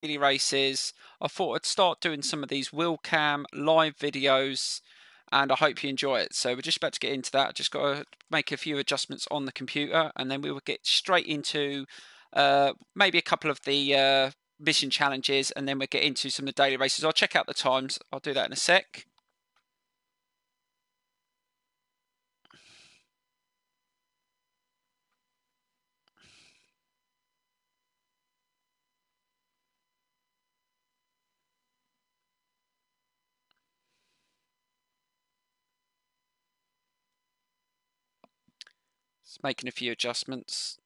daily races. I thought I'd start doing some of these wheel cam live videos, and I hope you enjoy it. So we're just about to get into that. Just got to make a few adjustments on the computer, and then we will get straight into maybe a couple of the mission challenges, and then we'll get into some of the daily races. I'll check out the times. I'll do that in a sec. Just making a few adjustments.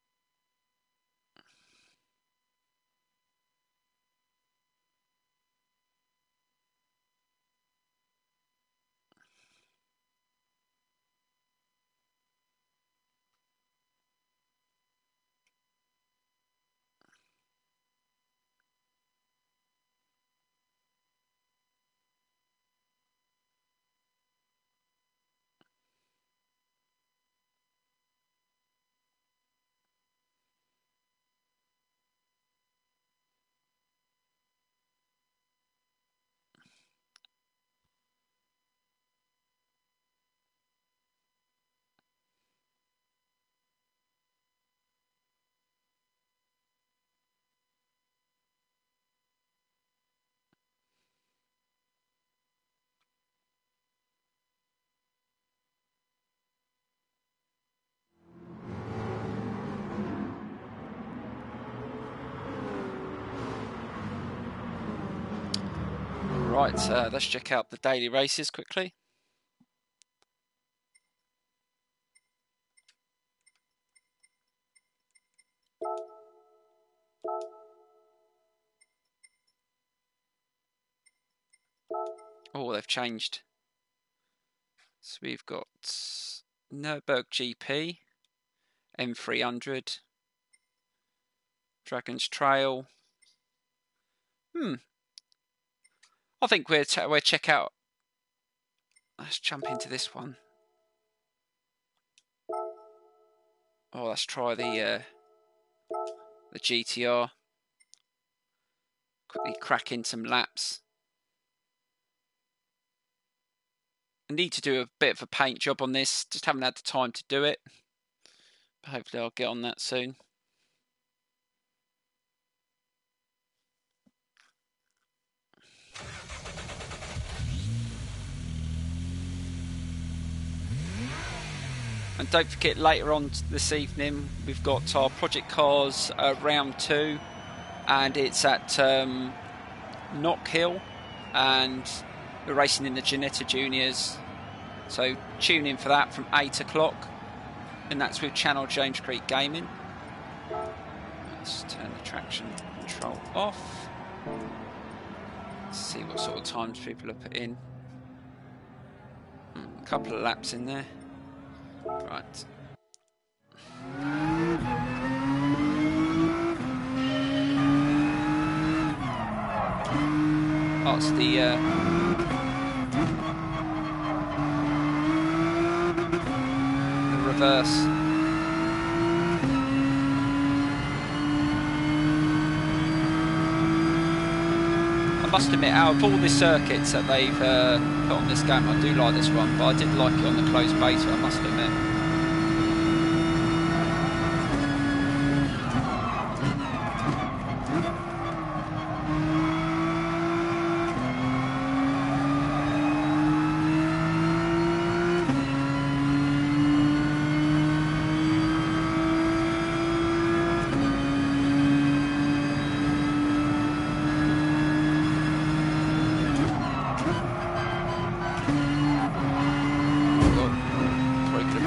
Right, let's check out the daily races quickly. Oh, they've changed. So we've got Nürburgring GP, M300, Dragon's Trail. I think we'll check out. Let's jump into this one. Oh, let's try the GTR. Quickly crack in some laps. I need to do a bit of a paint job on this. Just haven't had the time to do it. But hopefully I'll get on that soon. And don't forget, later on this evening, we've got our Project Cars round 2, and it's at Knock Hill, and we're racing in the Ginetta Juniors. So tune in for that from 8 o'clock, and that's with Channel James Creek Gaming. Let's turn the traction control off. Let's see what sort of times people have put in. A couple of laps in there. Right. Oh, it's the reverse. I must admit, out of all the circuits that they've put on this game, I do like this one, but I did like it on the closed beta, I must admit.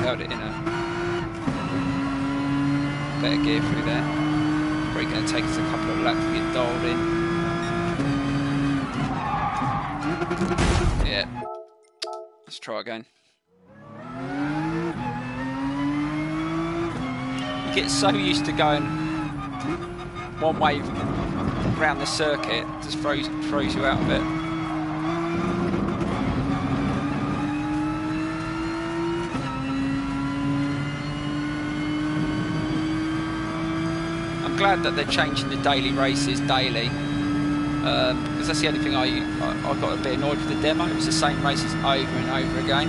It in a better gear through there. Probably going to take us a couple of laps to get dialed in. Yeah. Let's try again. You get so used to going one way around the circuit, it just throws you out of it. Glad that they're changing the daily races daily. because that's the only thing I got a bit annoyed with the demo. It was the same races over and over again.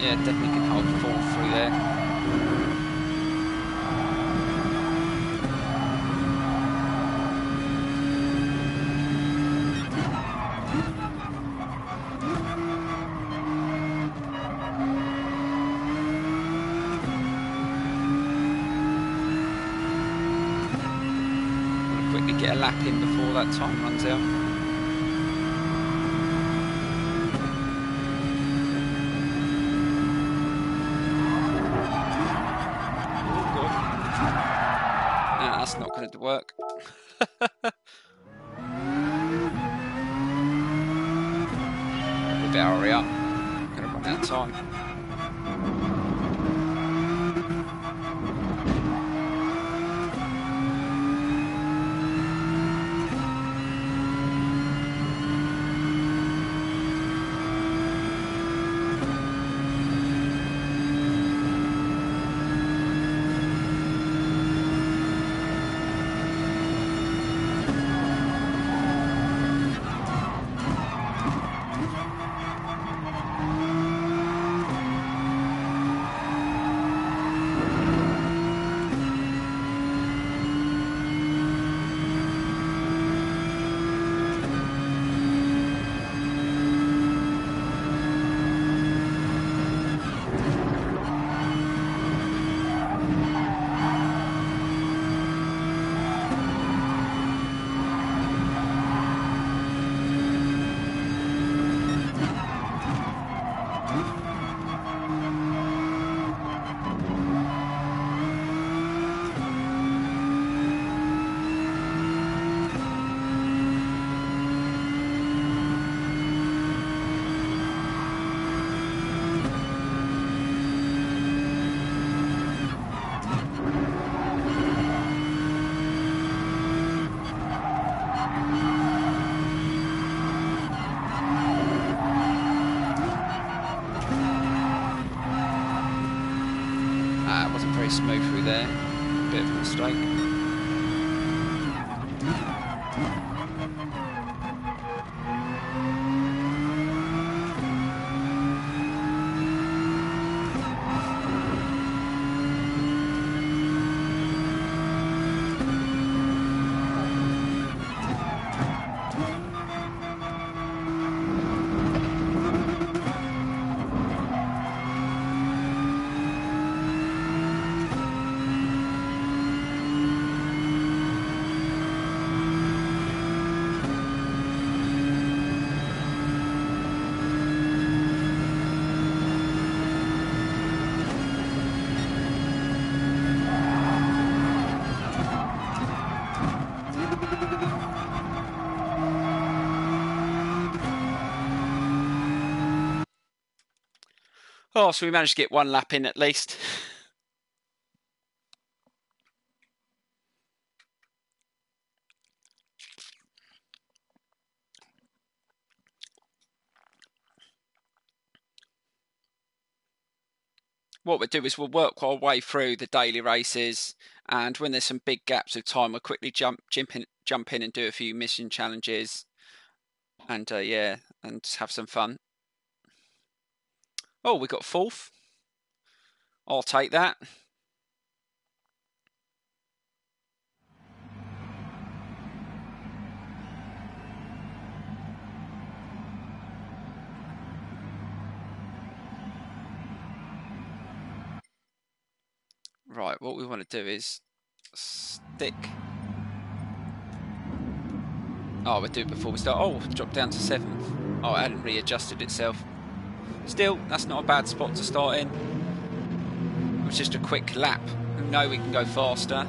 Yeah, definitely can hold the fall through there. Want to quickly get a lap in before that time runs out. That's not going to work. We better hurry up. I'm going to run out of time. It wasn't very smooth through there. Bit of a mistake. Oh, so we managed to get one lap in at least. What we'll do is we'll work our way through the daily races, and when there's some big gaps of time, we'll quickly jump in and do a few mission challenges, and yeah, and have some fun. Oh, we got fourth. I'll take that. Right, what we want to do is stick. Oh, we'll do it before we start. Oh, drop down to 7th. Oh, it hadn't readjusted itself. Still, that's not a bad spot to start in. It was just a quick lap. We know we can go faster.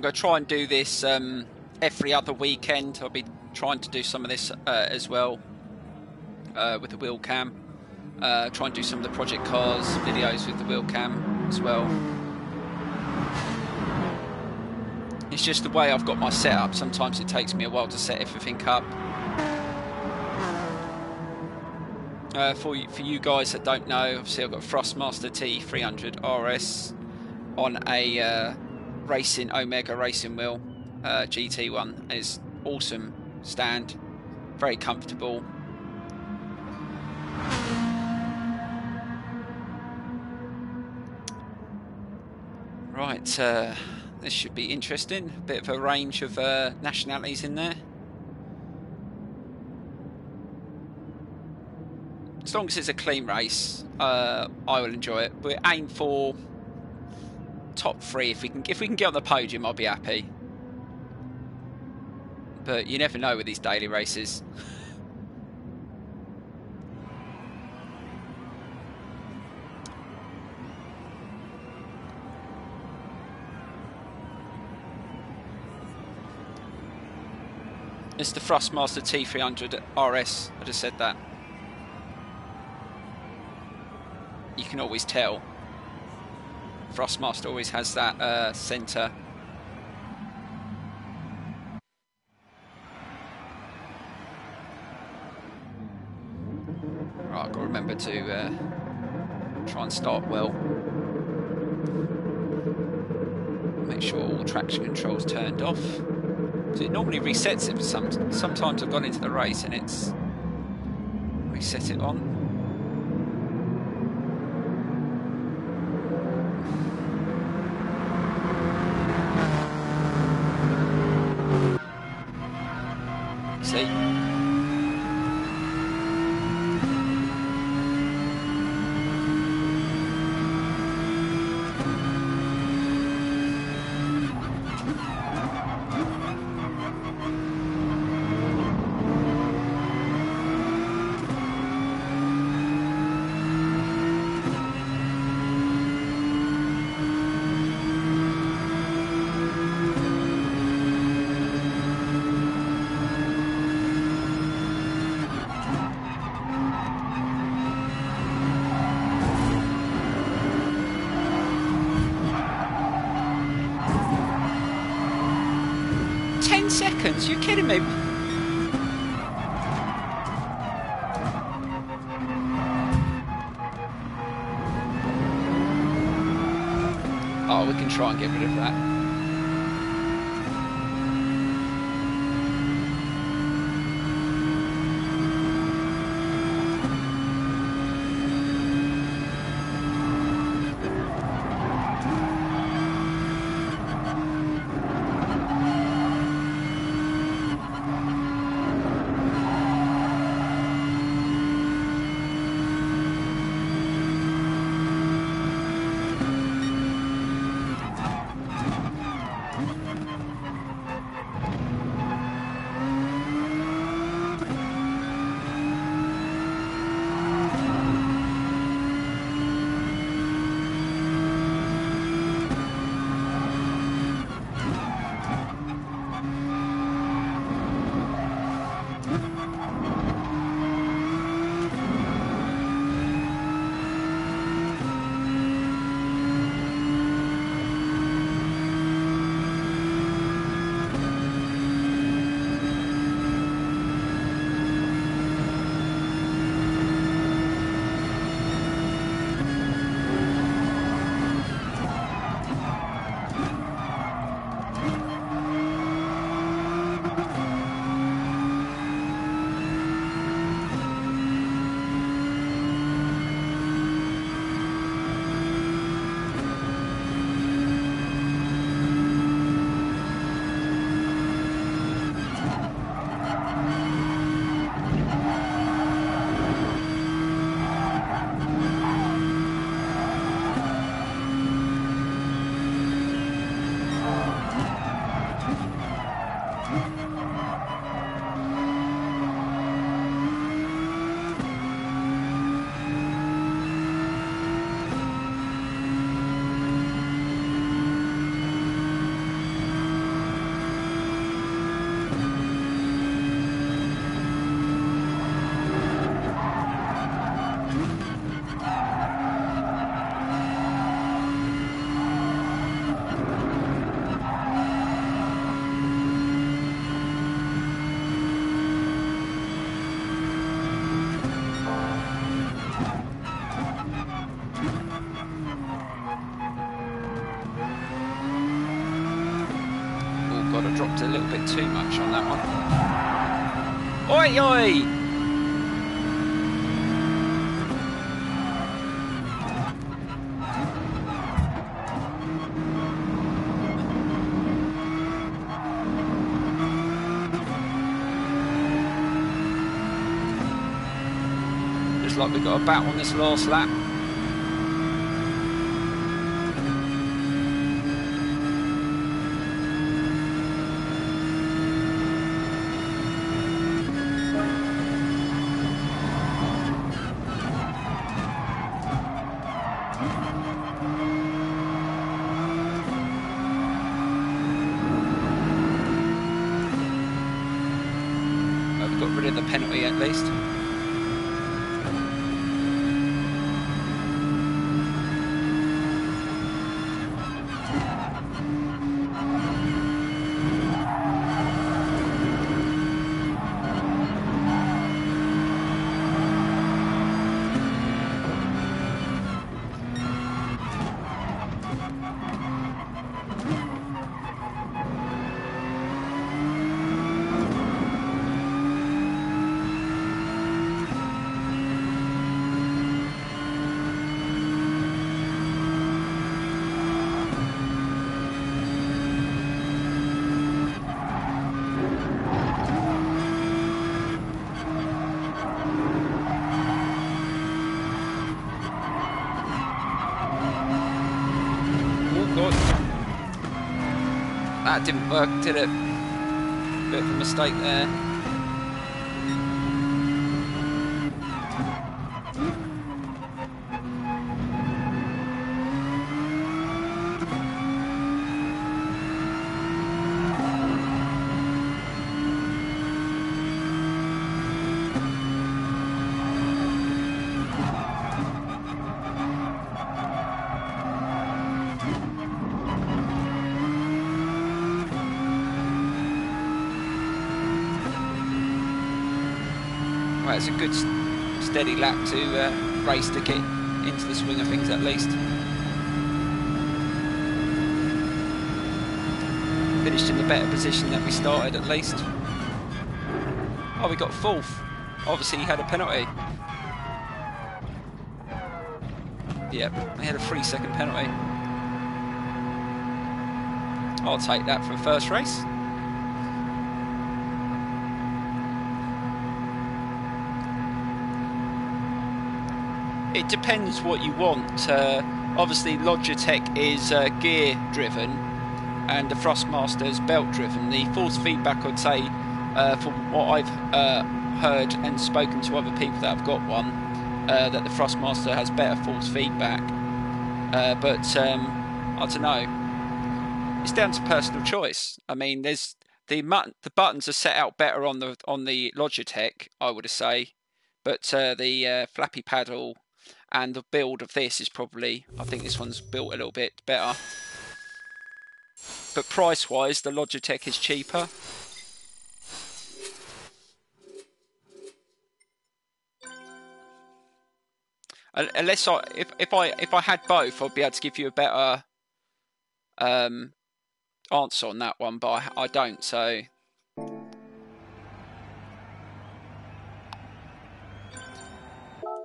going to try and do this every other weekend. I'll be trying to do some of this as well with the wheel cam. Try and do some of the project cars videos with the wheel cam as well. It's just the way I've got my setup. Sometimes it takes me a while to set everything up. For you guys that don't know, obviously I've got a Thrustmaster T300 RS on a racing Omega racing wheel, GT one. It's awesome stand, very comfortable. Right, this should be interesting. A bit of a range of nationalities in there. As long as it's a clean race, I will enjoy it. But aim for top 3. If we can get on the podium, I'll be happy. But you never know with these daily races. It's the Thrustmaster T300 RS. I just said that. You can always tell. Thrustmaster always has that centre. Right, I've got to remember to try and start well. Make sure all traction control's turned off. So it normally resets it for sometimes I've gone into the race and it's reset it on. See? Seconds? You're kidding me? Oh, we can try and get rid of that. revved a little bit too much on that one. Oi, oi! Looks like we've got a bat on this last lap. We've got rid of the penalty at least. That didn't work, did it? Bit of a mistake there. Right, it's a good steady lap to race to get into the swing of things at least. Finished in a better position than we started at least. Oh, we got fourth. Obviously he had a penalty. Yep, he had a 3-second penalty. I'll take that for the first race. It depends what you want. Obviously Logitech is gear driven and the Thrustmaster is belt driven. The force feedback, I'd say, from what I've heard and spoken to other people that have got one, that the Thrustmaster has better force feedback. But I don't know. It's down to personal choice. I mean, there's the buttons are set out better on the Logitech, I would say, but the flappy paddle and the build of this is probably, I think this one's built a little bit better. But price-wise, the Logitech is cheaper. Unless if I had both, I'd be able to give you a better answer on that one, but I don't. So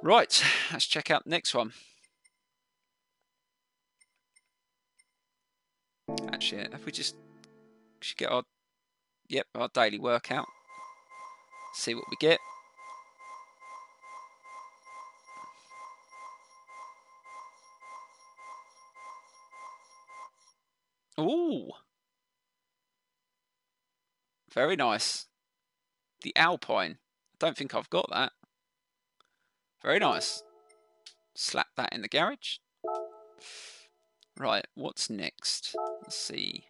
right, let's check out the next one. Actually, if we just should get our daily workout, see what we get. Ooh, very nice. The Alpine. I don't think I've got that. Very nice. Slap that in the garage. Right, what's next? Let's see.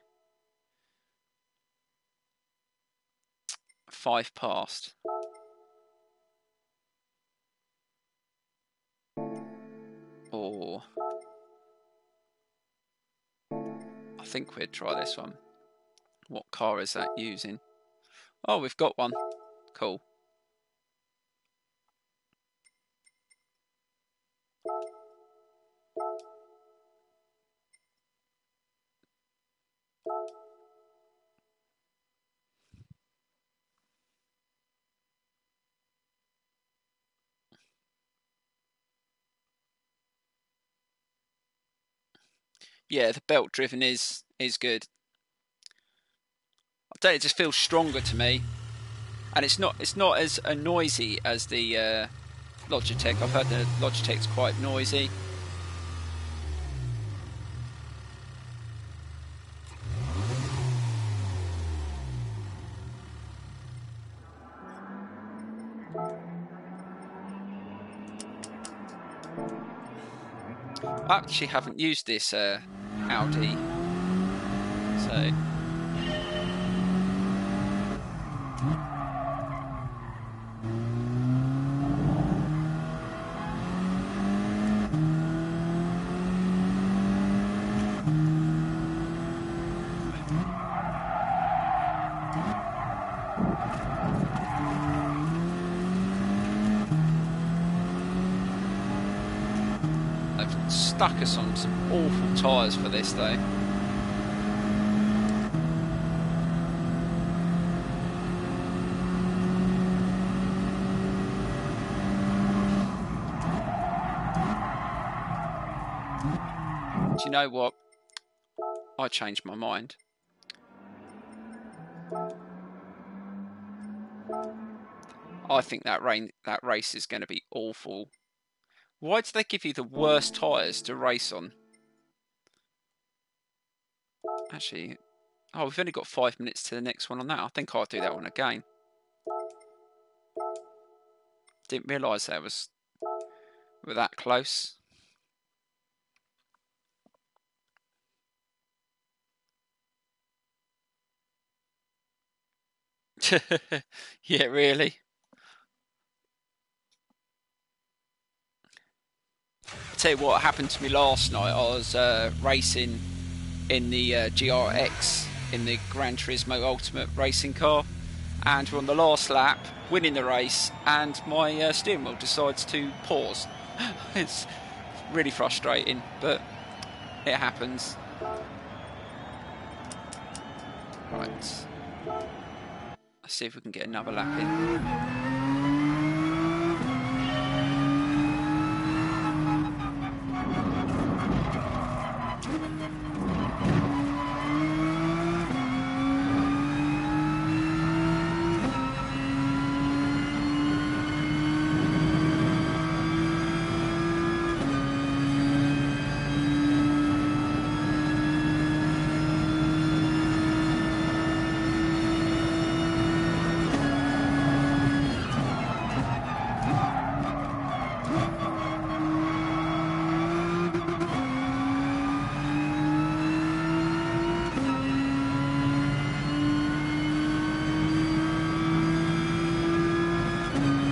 5 past. Or I think we'd try this one. What car is that using? Oh, we've got one. Cool. Yeah, the belt driven is good. I don't know, it just feels stronger to me, and it's not as noisy as the Logitech. I've heard the Logitech's quite noisy. I actually haven't used this Audi, so they've stuck us on some awful tyres for this though. Do you know what? I changed my mind. I think that race is going to be awful. Why do they give you the worst tyres to race on? Actually, oh, we've only got 5 minutes to the next one on that. I think I'll do that one again. Didn't realise we're that close. Yeah, really. I'll tell you what happened to me last night. I was racing in the GRX in the Gran Turismo Ultimate racing car, and we're on the last lap, winning the race, and my steering wheel decides to pause. It's really frustrating, but it happens. Right, let's see if we can get another lap in.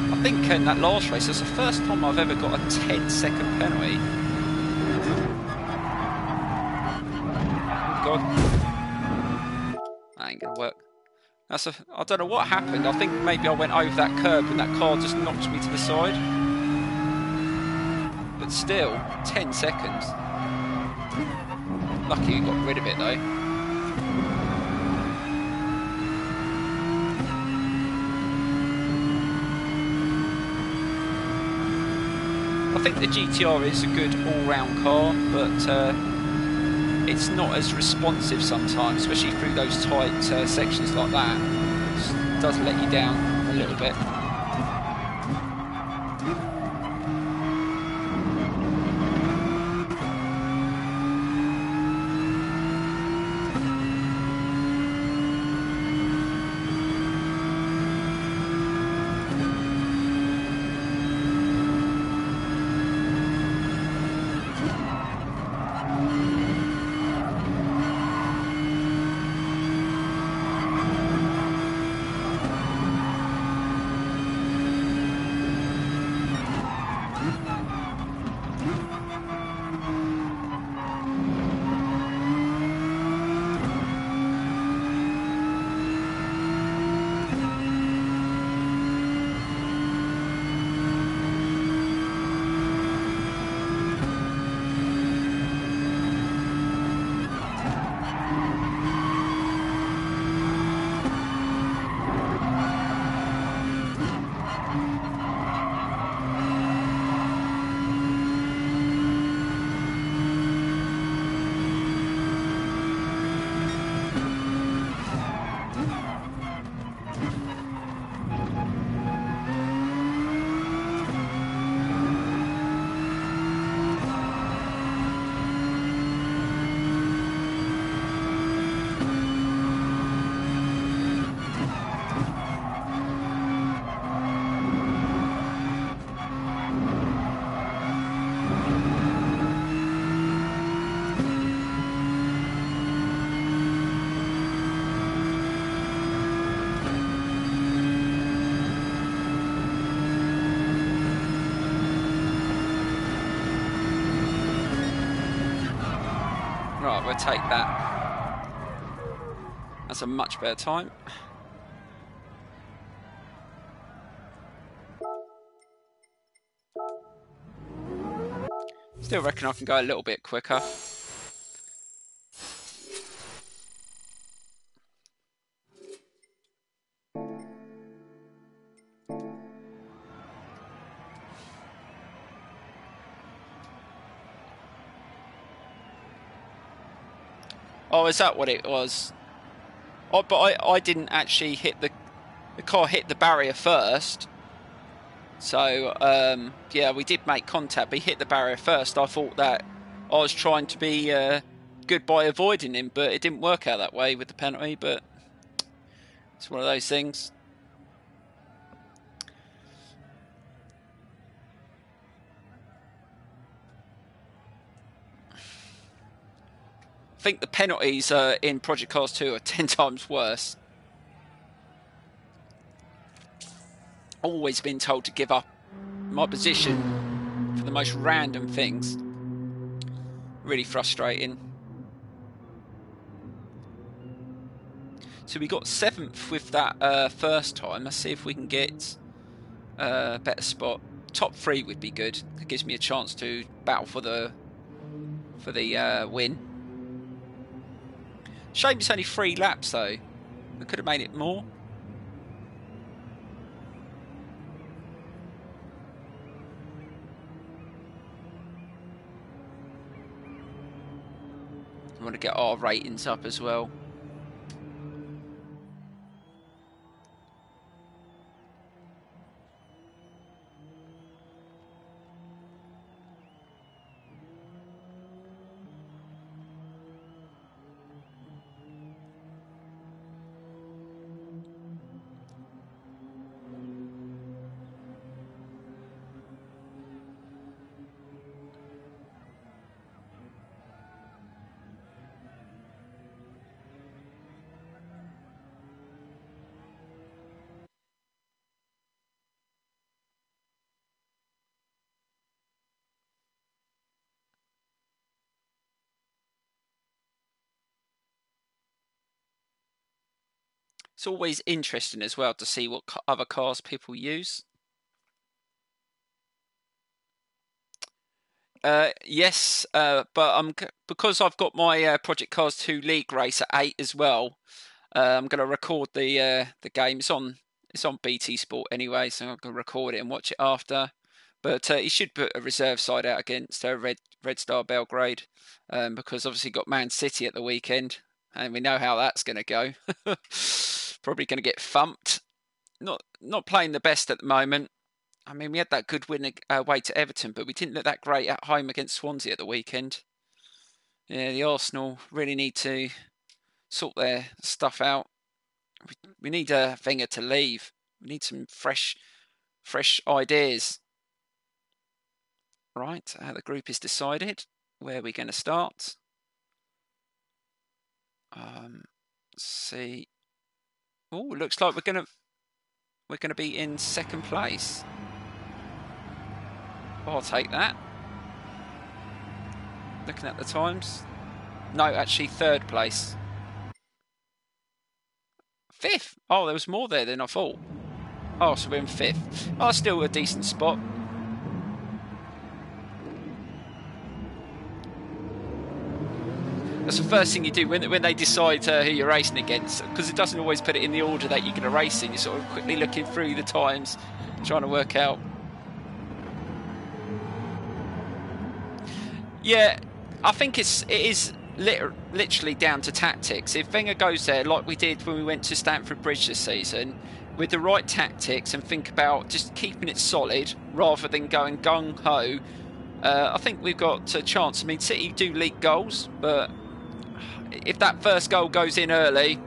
I think in that last race, it's the first time I've ever got a 10-second penalty. God, that ain't gonna work. I don't know what happened. I think maybe I went over that curb and that car just knocked me to the side. But still, 10 seconds. Lucky you got rid of it though. I think the GTR is a good all-round car, but it's not as responsive sometimes, especially through those tight sections like that. It does let you down a little bit. we'll take that. That's a much better time. Still reckon I can go a little bit quicker. Oh, is that what it was? Oh, but I didn't actually hit the car hit the barrier first. So, yeah, we did make contact, but he hit the barrier first. I thought that I was trying to be good by avoiding him, but it didn't work out that way with the penalty, but it's one of those things. I think the penalties in Project Cars 2 are 10 times worse. Always been told to give up my position for the most random things. Really frustrating. So we got 7th with that first time. Let's see if we can get a better spot. Top 3 would be good. It gives me a chance to battle for the win. Shame it's only 3 laps though. We could have made it more. I want to get our ratings up as well. It's always interesting as well to see what other cars people use. Yes, but because I've got my Project Cars 2 League race at 8 as well. I'm going to record the game. It's on BT Sport anyway, so I'm going to record it and watch it after. But he should put a reserve side out against Red Star Belgrade, because obviously got Man City at the weekend, and we know how that's going to go. Probably going to get thumped. Not playing the best at the moment. I mean, we had that good win away to Everton, but we didn't look that great at home against Swansea at the weekend. Yeah, the Arsenal really need to sort their stuff out. We need a Wenger to leave. We need some fresh ideas. Right, the group is decided. Where are we going to start? Let's see. Oh, looks like we're going to be in 2nd place. I'll take that. Looking at the times. No, actually 3rd place. 5th. Oh, there was more there than I thought. Oh, so we're in 5th. Oh, still a decent spot. That's the first thing you do when they decide who you're racing against, because it doesn't always put it in the order that you're going to race in. You're sort of quickly looking through the times, trying to work out. Yeah, I think it is literally down to tactics. If Wenger goes there like we did when we went to Stamford Bridge this season, with the right tactics and think about just keeping it solid rather than going gung-ho, I think we've got a chance. I mean, City do leak goals, but if that first goal goes in early,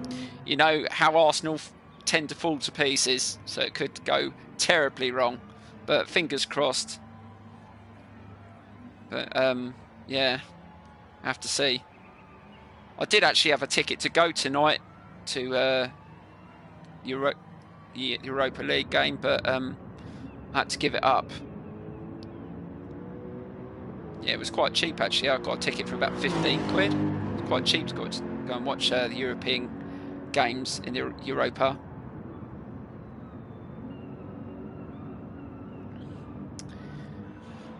you know how Arsenal tend to fall to pieces, so it could go terribly wrong. But fingers crossed. But yeah, I have to see. I did actually have a ticket to go tonight to Europa League game, but I had to give it up. Yeah, it was quite cheap actually. I got a ticket for about 15 quid. quite cheap to go and watch the European games in Europa.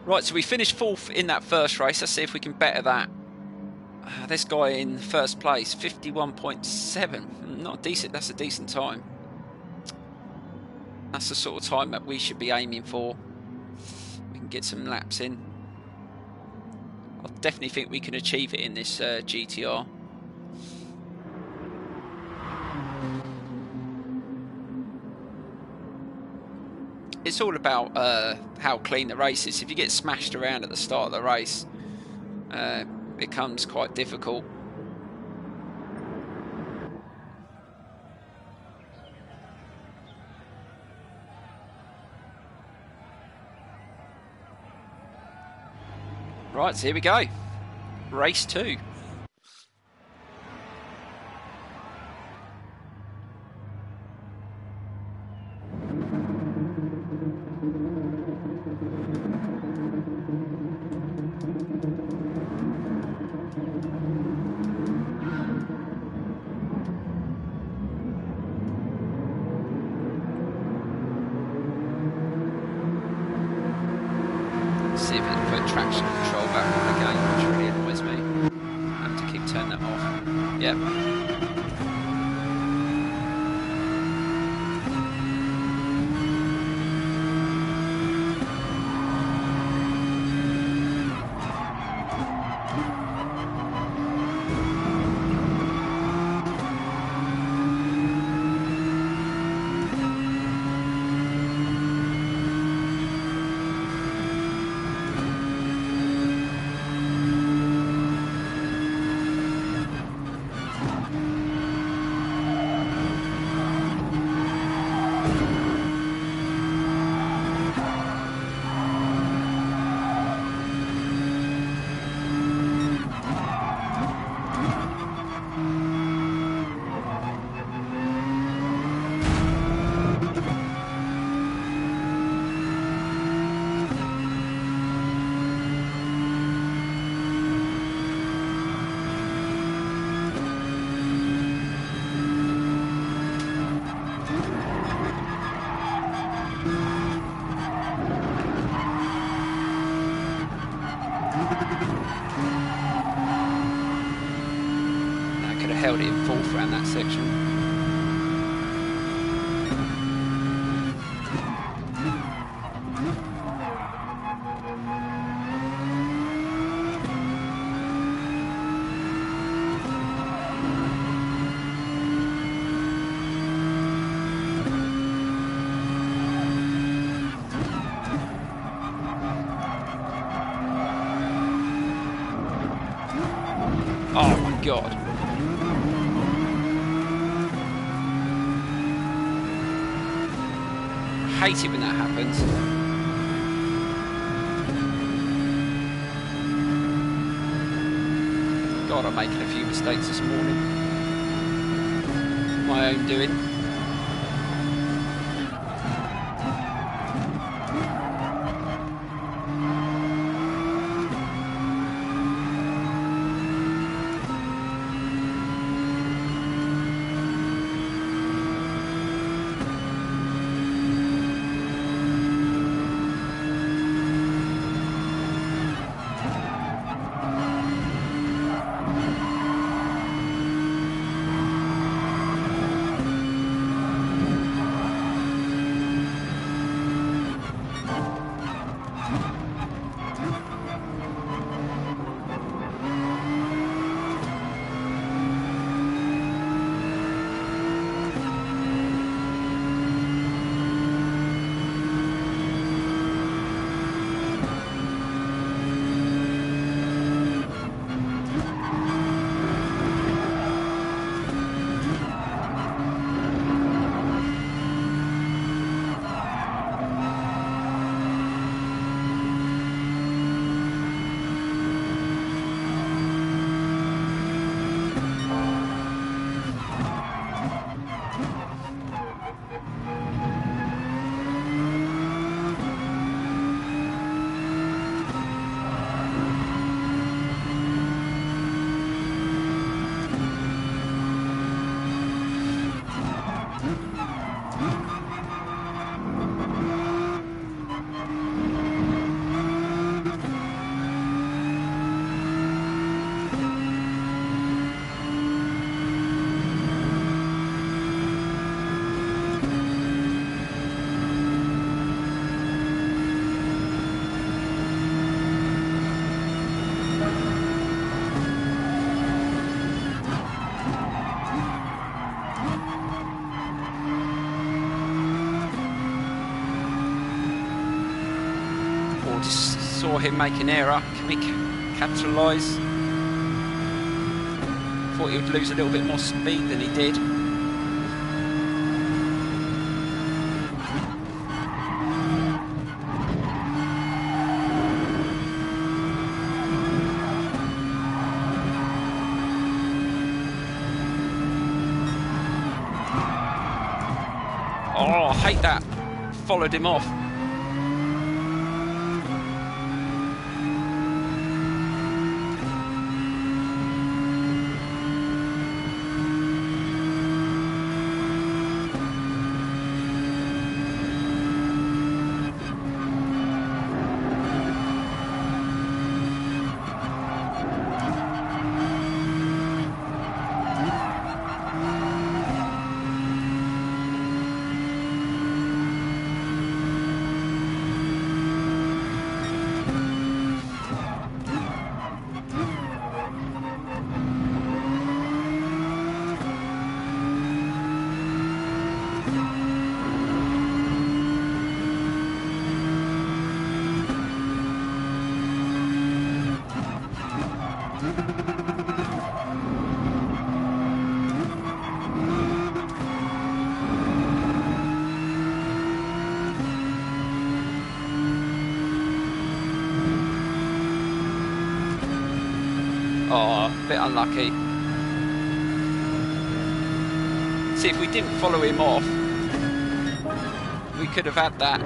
Right, so we finished 4th in that first race. Let's see if we can better that. This guy in first place, 51.7. Not decent. That's a decent time. That's the sort of time that we should be aiming for. We can get some laps in. I definitely think we can achieve it in this GTR. It's all about how clean the race is. If you get smashed around at the start of the race, it becomes quite difficult. Right, so here we go. Race 2. See if it can put traction control back on again, which really annoys me. I have to keep turning that off. Yep. Held it in 4th around that section. Oh my God. I hate it when that happens. God, I'm making a few mistakes this morning. My own doing. Saw him make an error. Can we capitalise? Thought he would lose a little bit more speed than he did. Oh, I hate that. Followed him off. Oh, a bit unlucky. See, if we didn't follow him off, we could have had that.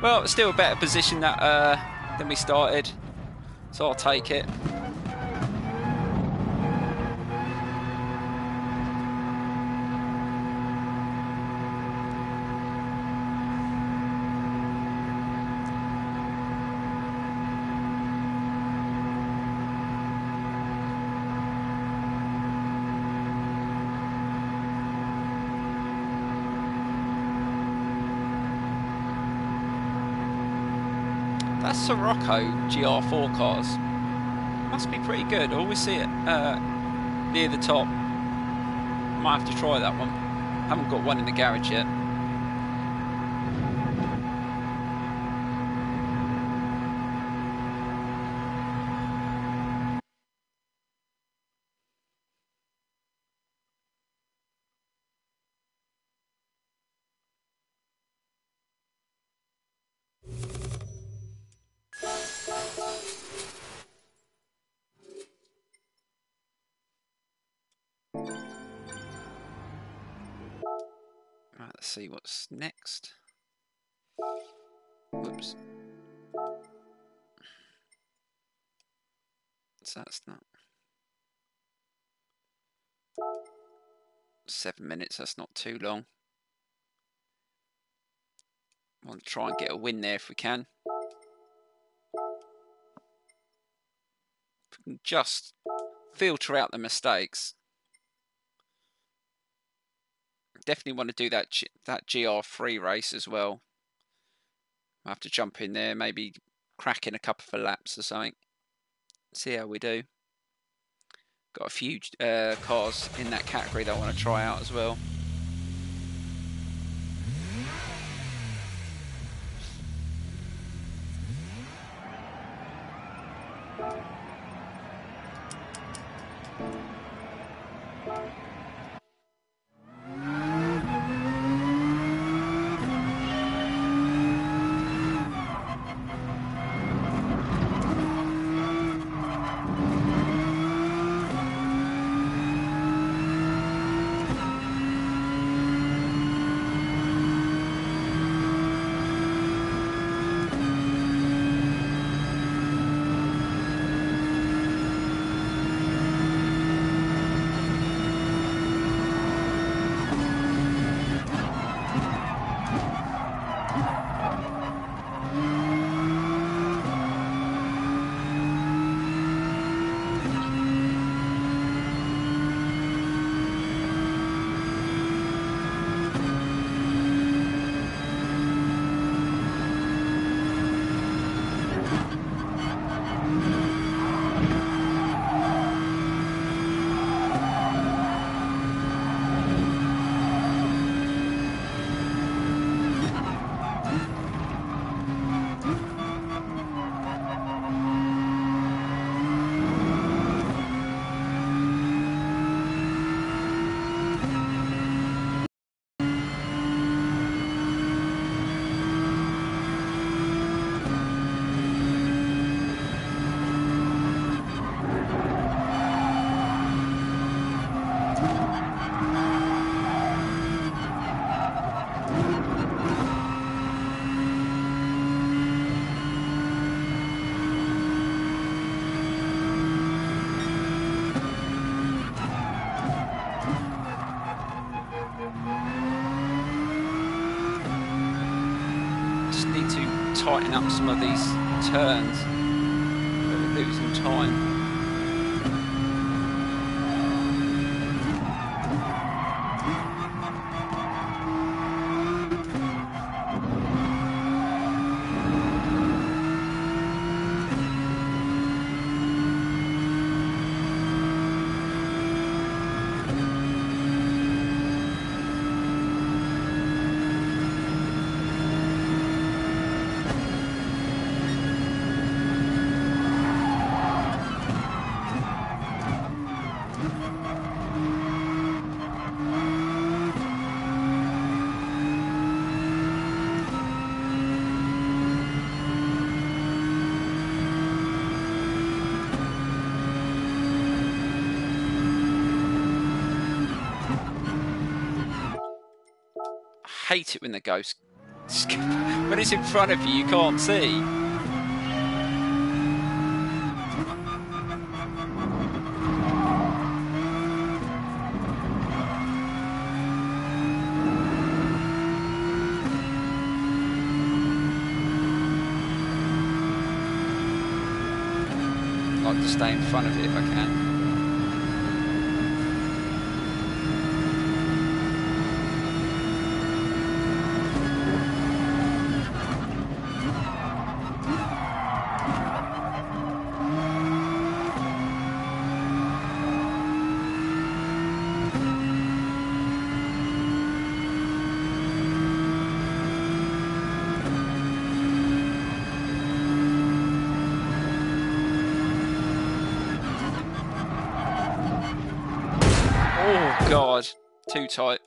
Well, it's still a better position that than we started, so I'll take it. That's Scirocco GR4 cars. Must be pretty good. I always see it near the top. Might have to try that one. Haven't got one in the garage yet. Right, let's see what's next. Whoops. So that's not 7 minutes, that's not too long. I want to try and get a win there if we can. If we can just filter out the mistakes. Definitely want to do that GR3 race as well. I have to jump in there, maybe crack in a couple of laps or something. See how we do. Got a few cars in that category that I want to try out as well. just need to tighten up some of these turns. We're losing time. Hate it when the ghost when it's in front of you, you can't see. I like to stay in front of it if I can. God, too tight.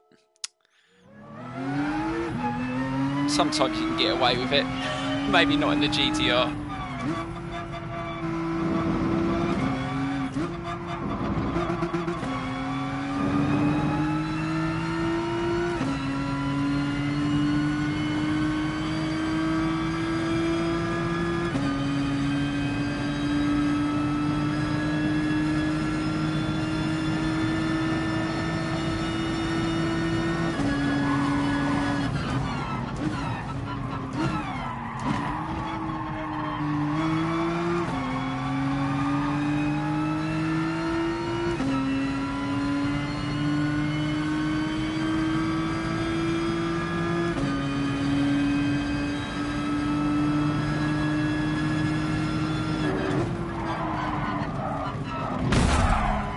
Sometimes you can get away with it. Maybe not in the GTR.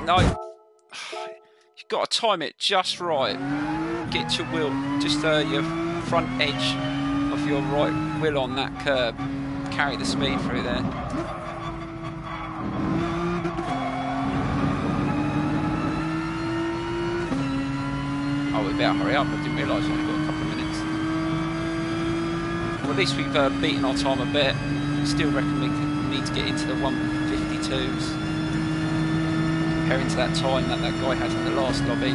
No, you've got to time it just right. Get your wheel, just your front edge of your right wheel on that curb. Carry the speed through there. Oh, we better hurry up. I didn't realise we've only got a couple of minutes. Well, at least we've beaten our time a bit. Still reckon we need to get into the 152s. Comparing to that time that guy had in the last lobby.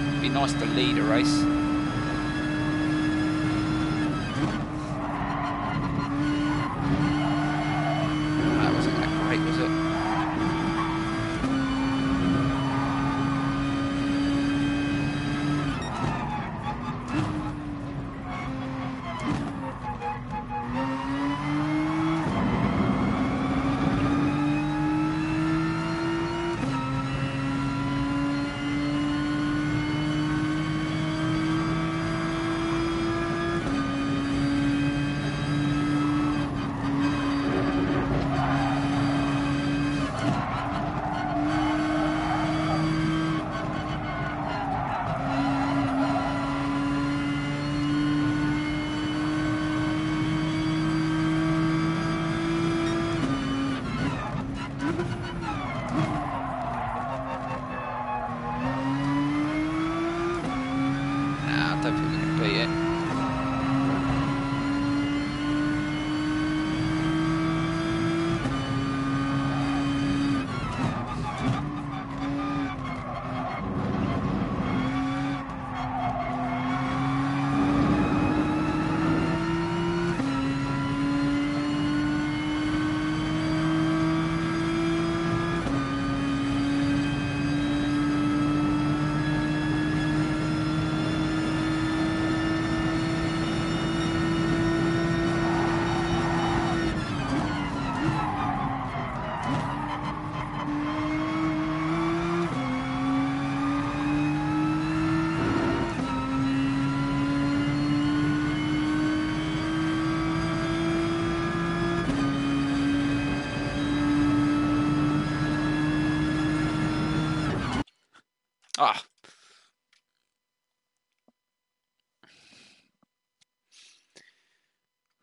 It'd be nice to lead a race.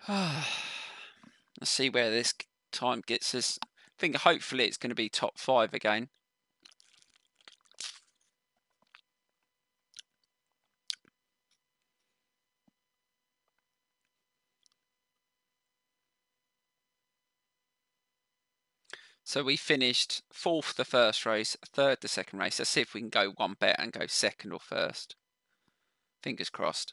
Let's see where this time gets us. I think hopefully it's going to be top 5 again. So we finished 4th the first race, 3rd the second race. Let's see if we can go one better and go 2nd or 1st. Fingers crossed.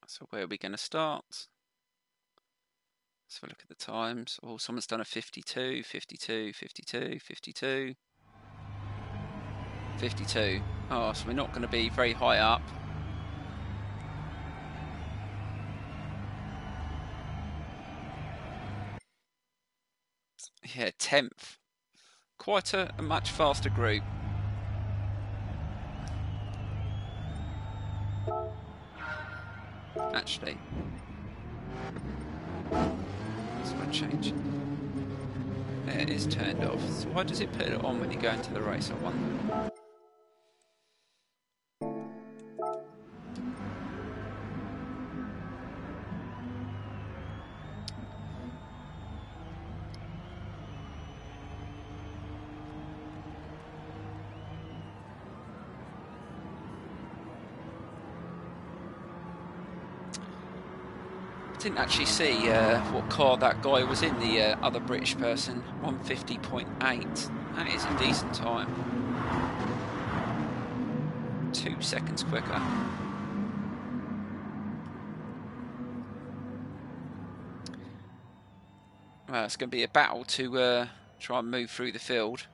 So where are we going to start? Let's have a look at the times. Oh, someone's done a 52, 52, 52, 52, 52. Oh, so we're not going to be very high up. Yeah, 10th. Quite a much faster group. Actually, so I change. There it is turned off. So why does it put it on when you go into the race? I wonder. Didn't actually see what car that guy was in, the other British person. 150.8. That is a decent time. 2 seconds quicker. Well, it's going to be a battle to try and move through the field.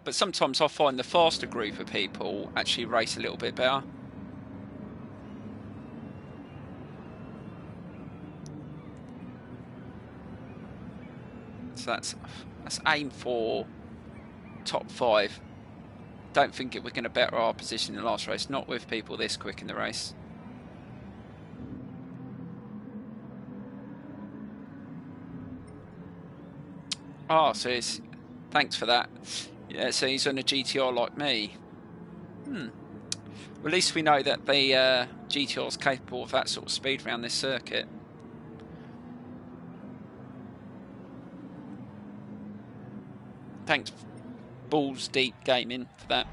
But sometimes I find the faster group of people actually race a little bit better. So let's aim for top 5. Don't think we're going to better our position in the last race. Not with people this quick in the race. Oh, so it's... Thanks for that. Yeah, so he's on a GTR like me. Well, at least we know that the GTR is capable of that sort of speed around this circuit. Thanks, Balls Deep Gaming, for that.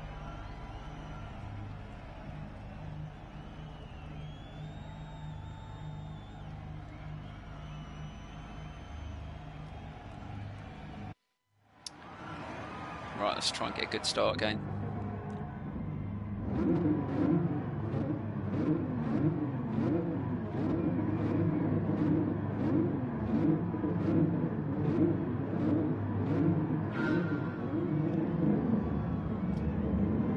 Right, let's try and get a good start again.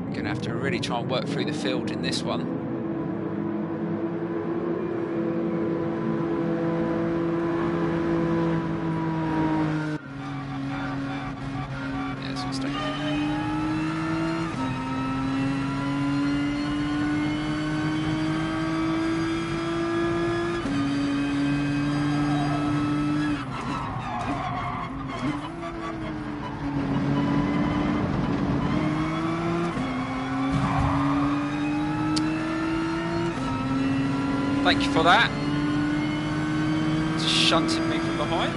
I'm going to have to really try and work through the field in this one. Thank you for that. It's shunted me from behind.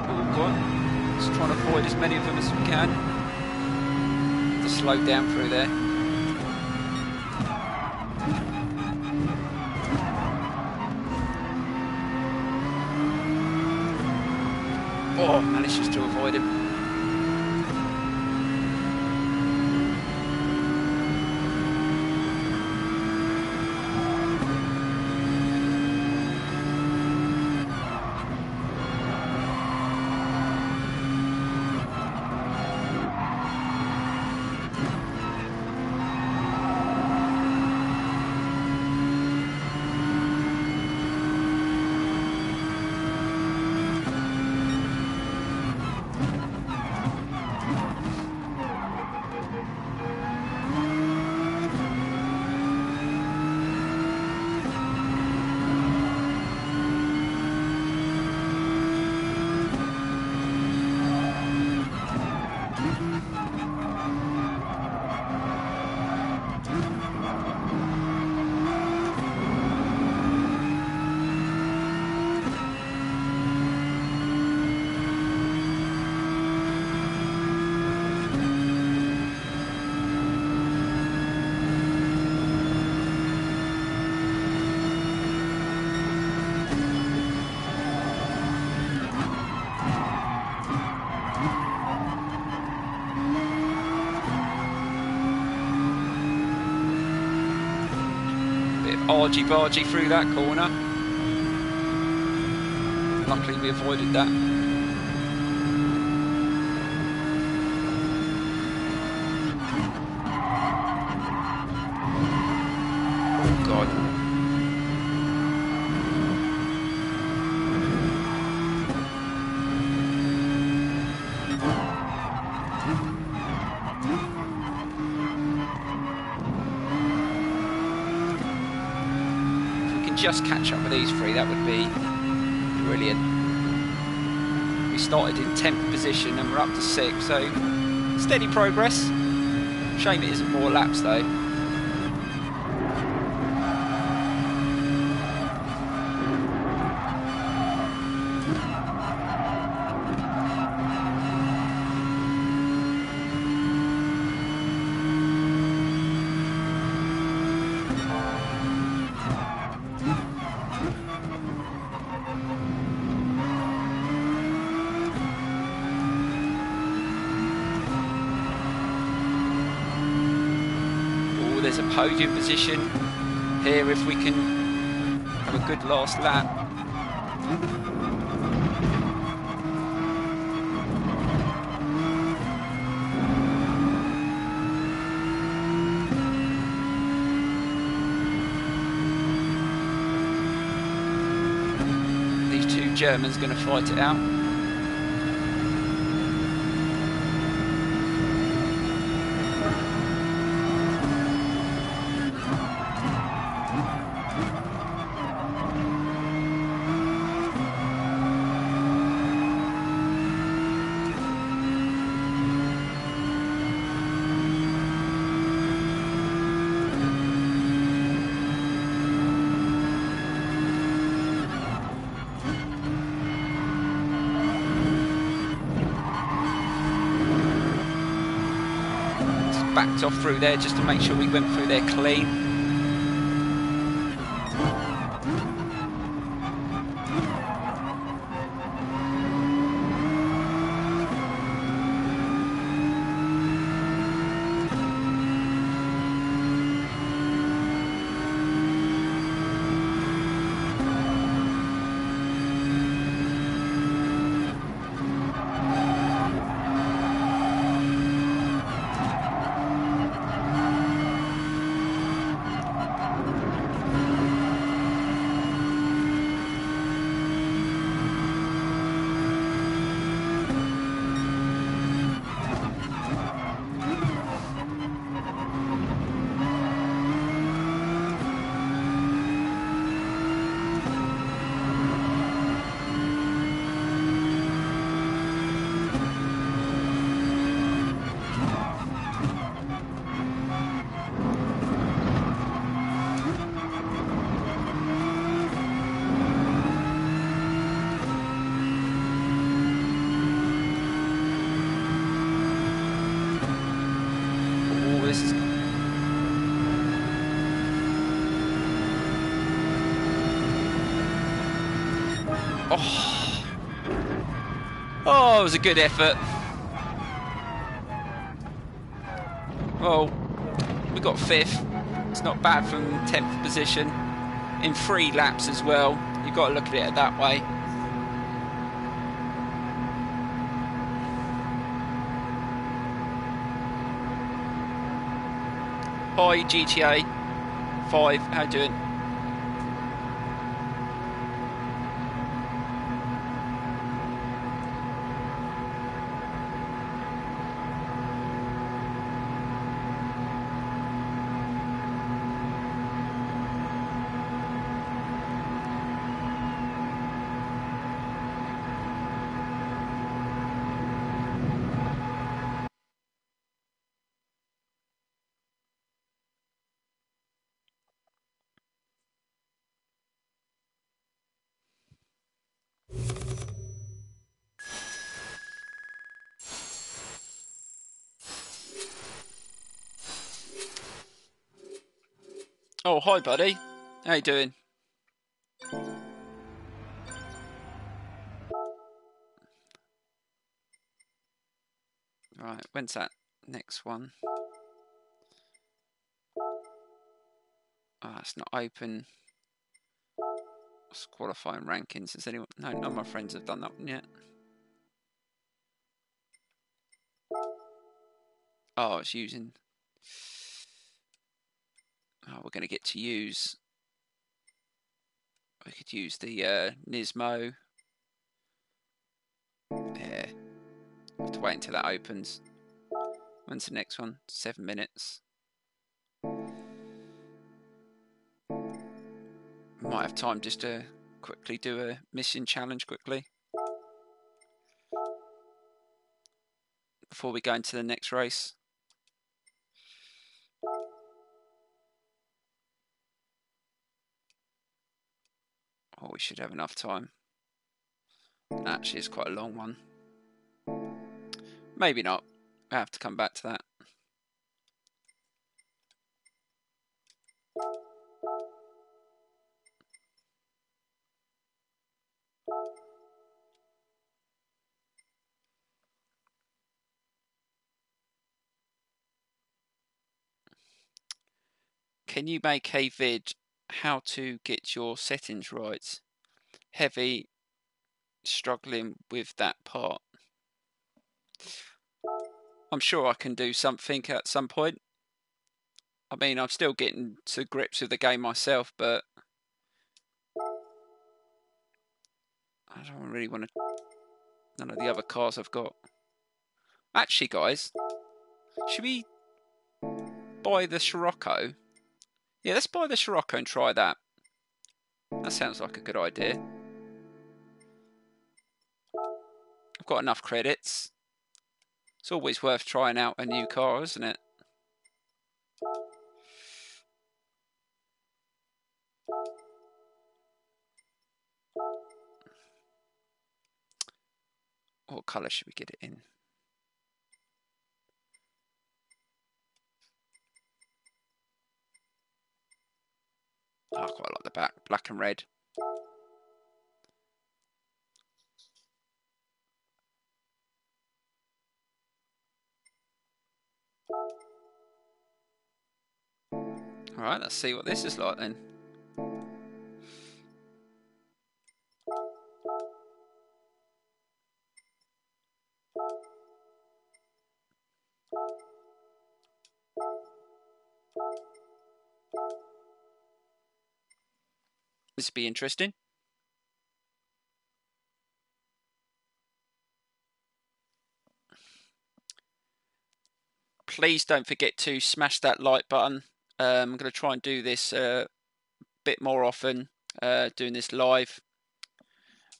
Oh, go on. Just trying to avoid as many of them as we can. To slow down through there. Oh, manages to avoid him. argy-bargy through that corner. Luckily we avoided that. Oh God. If we can just catch up with these three, that would be brilliant. We started in 10th position and we're up to 6th, so steady progress. Shame it isn't more laps though. There's a podium position here if we can have a good last lap. These two Germans are going to fight it out. Backed off through there just to make sure we went through there clean. Oh, it was a good effort. Well, we got 5th. It's not bad from 10th position. In 3 laps as well. You've got to look at it that way. Hi, GTA 5. How you doing? Oh, hi, buddy. How you doing? Right, when's that next one? Oh, it's not open. It's qualifying rankings. Has anyone? No, none of my friends have done that one yet. Oh, it's using. Oh, we're going to get to use. We could use the Nismo. Yeah. Have to wait until that opens. When's the next one? 7 minutes. Might have time just to quickly do a mission challenge quickly before we go into the next race. Oh, we should have enough time. Actually, it's quite a long one. Maybe not. I have to come back to that. Can you make a vid how to get your settings right? Heavy, struggling with that part. I'm sure I can do something at some point. I mean, I'm still getting to grips with the game myself, but I don't really want to. None of the other cars I've got. Actually, guys, should we buy the Scirocco? Yeah, let's buy the Scirocco and try that. That sounds like a good idea. I've got enough credits. It's always worth trying out a new car, isn't it? What colour should we get it in? Oh, I quite like the black and red. Alright, let's see what this is like then. This will be interesting. Please don't forget to smash that like button. I'm going to try and do this a bit more often, doing this live.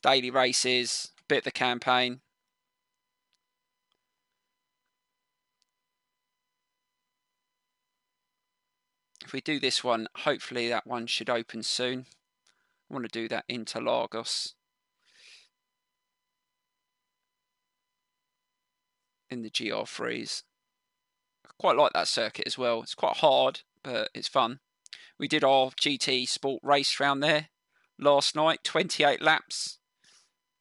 Daily races, bit of the campaign. If we do this one, hopefully that one should open soon. I want to do that Interlagos in the GR3s. I quite like that circuit as well. It's quite hard, but it's fun. We did our GT Sport race round there last night, 28 laps.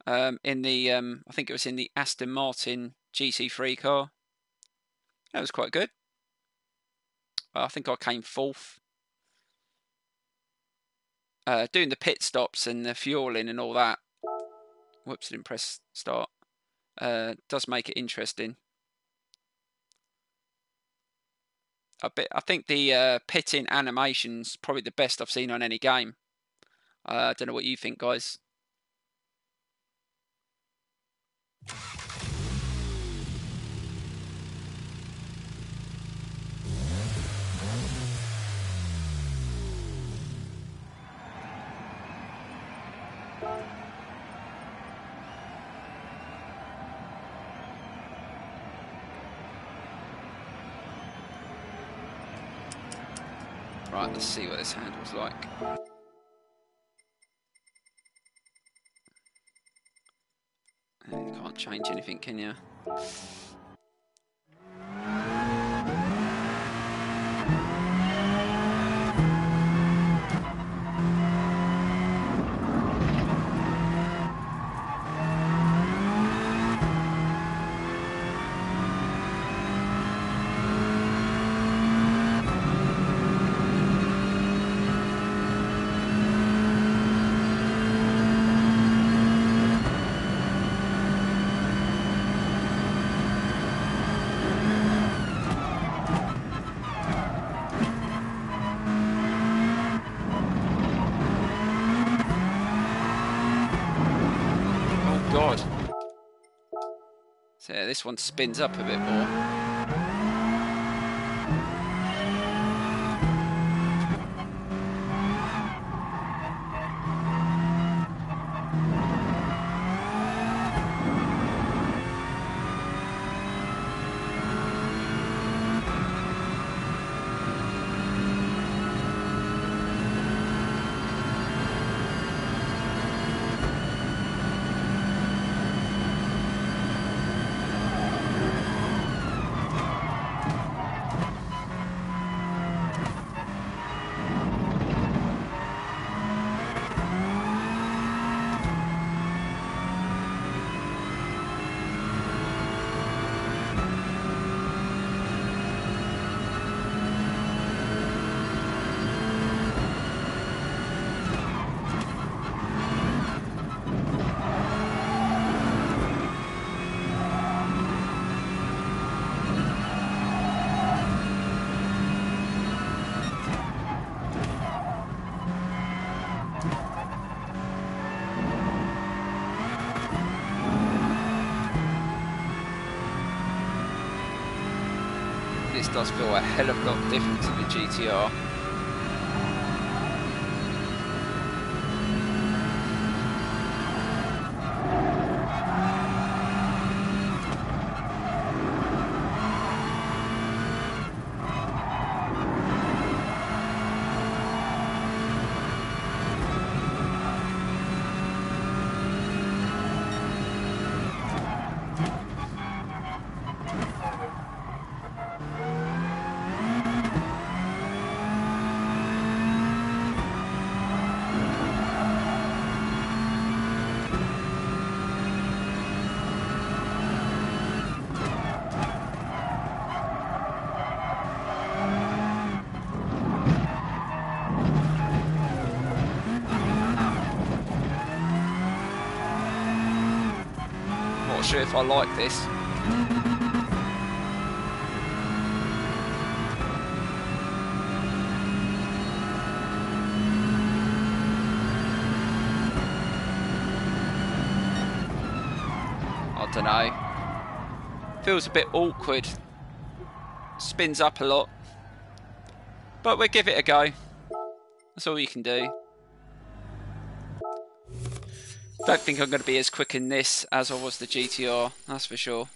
In the I think it was in the Aston Martin GT3 car. That was quite good. I think I came fourth. Doing the pit stops and the fueling and all that. Whoops, didn't press start. Does make it interesting. I think the pitting animation's probably the best I've seen on any game. I don't know what you think, guys. Right, let's see what this handle's like. You can't change anything, can you? So yeah, this one spins up a bit more. This does feel a hell of a lot different to the GTR. Not sure if I like this. I don't know. Feels a bit awkward. Spins up a lot. But we'll give it a go. That's all you can do. Don't think I'm going to be as quick in this as I was the GTR, that's for sure.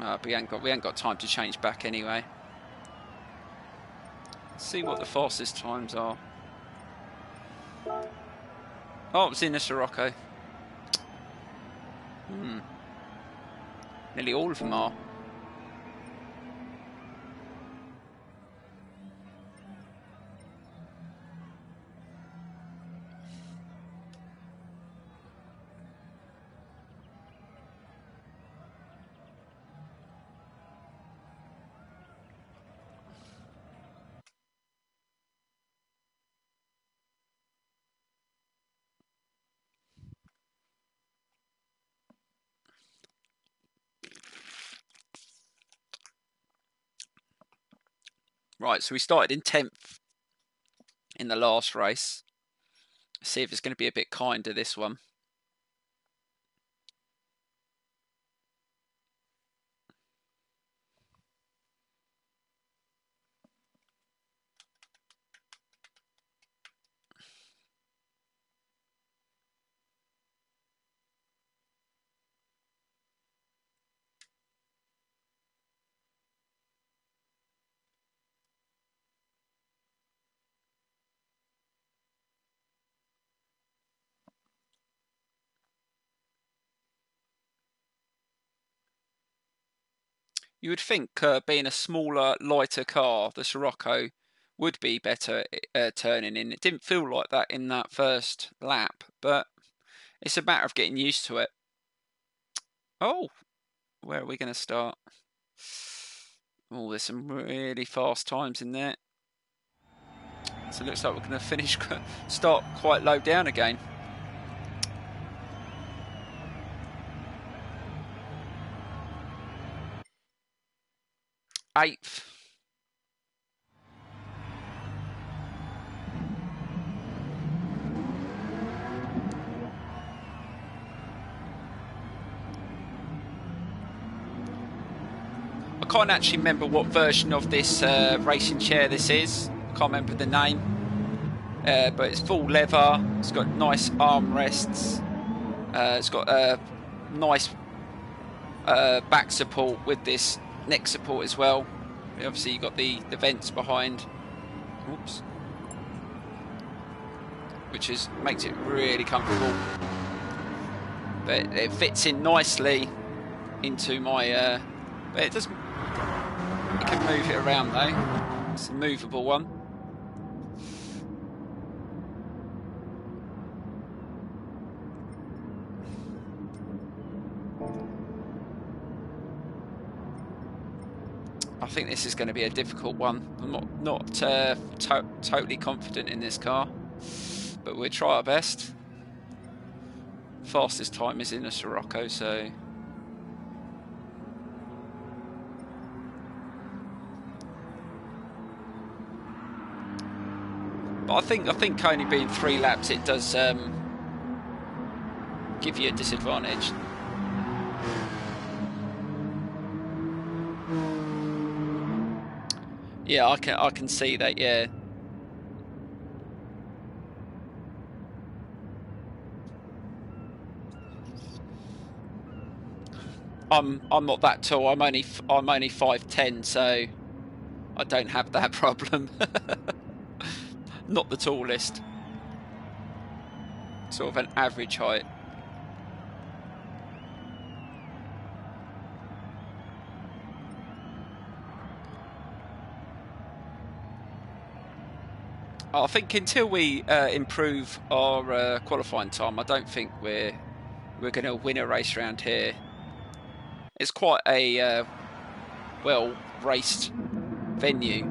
But we ain't got time to change back anyway. Let's see what the fastest times are. Oh, it's in the Scirocco. Nearly all of them are. Right, so we started in 10th in the last race. Let's see if it's going to be a bit kinder this one. You would think being a smaller, lighter car, the Scirocco would be better turning in. It didn't feel like that in that first lap, but it's a matter of getting used to it. Oh, where are we going to start? Oh, there's some really fast times in there. So it looks like we're going to start quite low down again. 8th. can't actually remember what version of this racing chair this is. Can't remember the name. But it's full leather. It's got nice armrests. It's got a nice back support with this neck support as well. Obviously, you've got the vents behind. Oops. Which makes it really comfortable. But it fits in nicely into my... but it doesn't... You can move it around though. It's a movable one. I think this is going to be a difficult one. I'm not totally confident in this car, but we'll try our best. Fastest time is in a Scirocco, so but I think only being 3 laps, it does give you a disadvantage. Yeah, I can see that. Yeah. I'm not that tall. I'm only 5'10", so I don't have that problem. Not the tallest. Sort of an average height. I think until we improve our qualifying time, I don't think we're going to win a race around here. It's quite a well raced venue.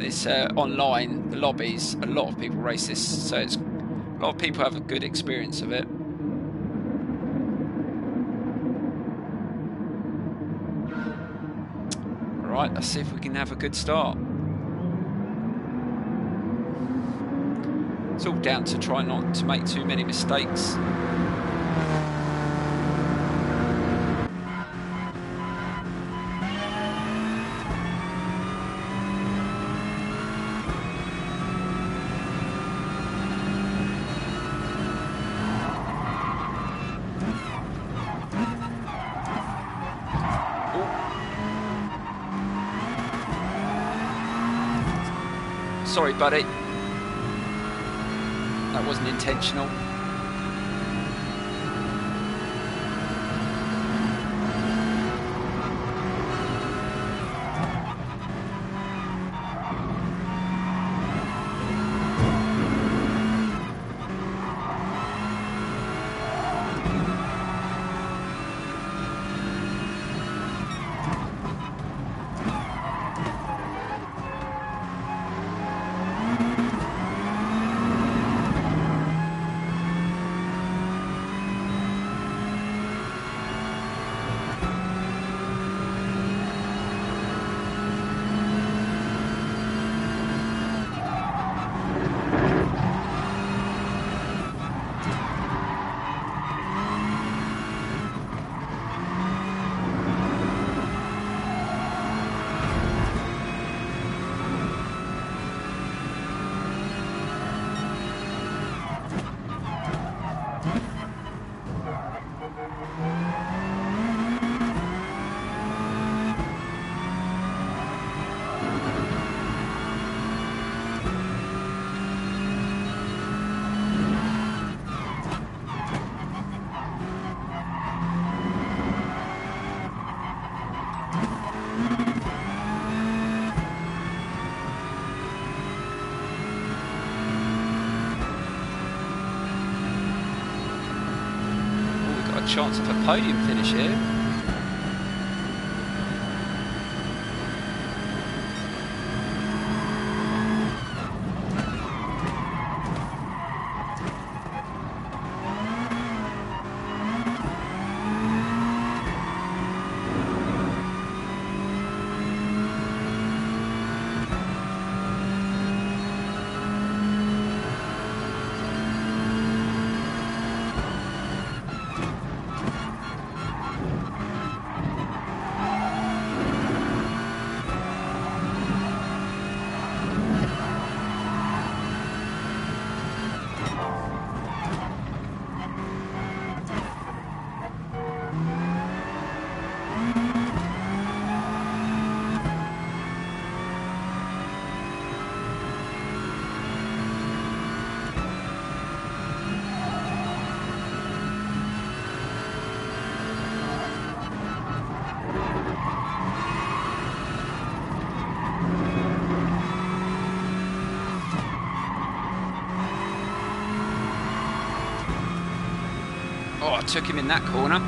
It's online, the lobbies. A lot of people race this, so it's a lot of people have a good experience of it. All right, let's see if we can have a good start. It's all down to try not to make too many mistakes. Sorry, buddy. That wasn't intentional. Chance of a podium finish here. Oh, I took him in that corner.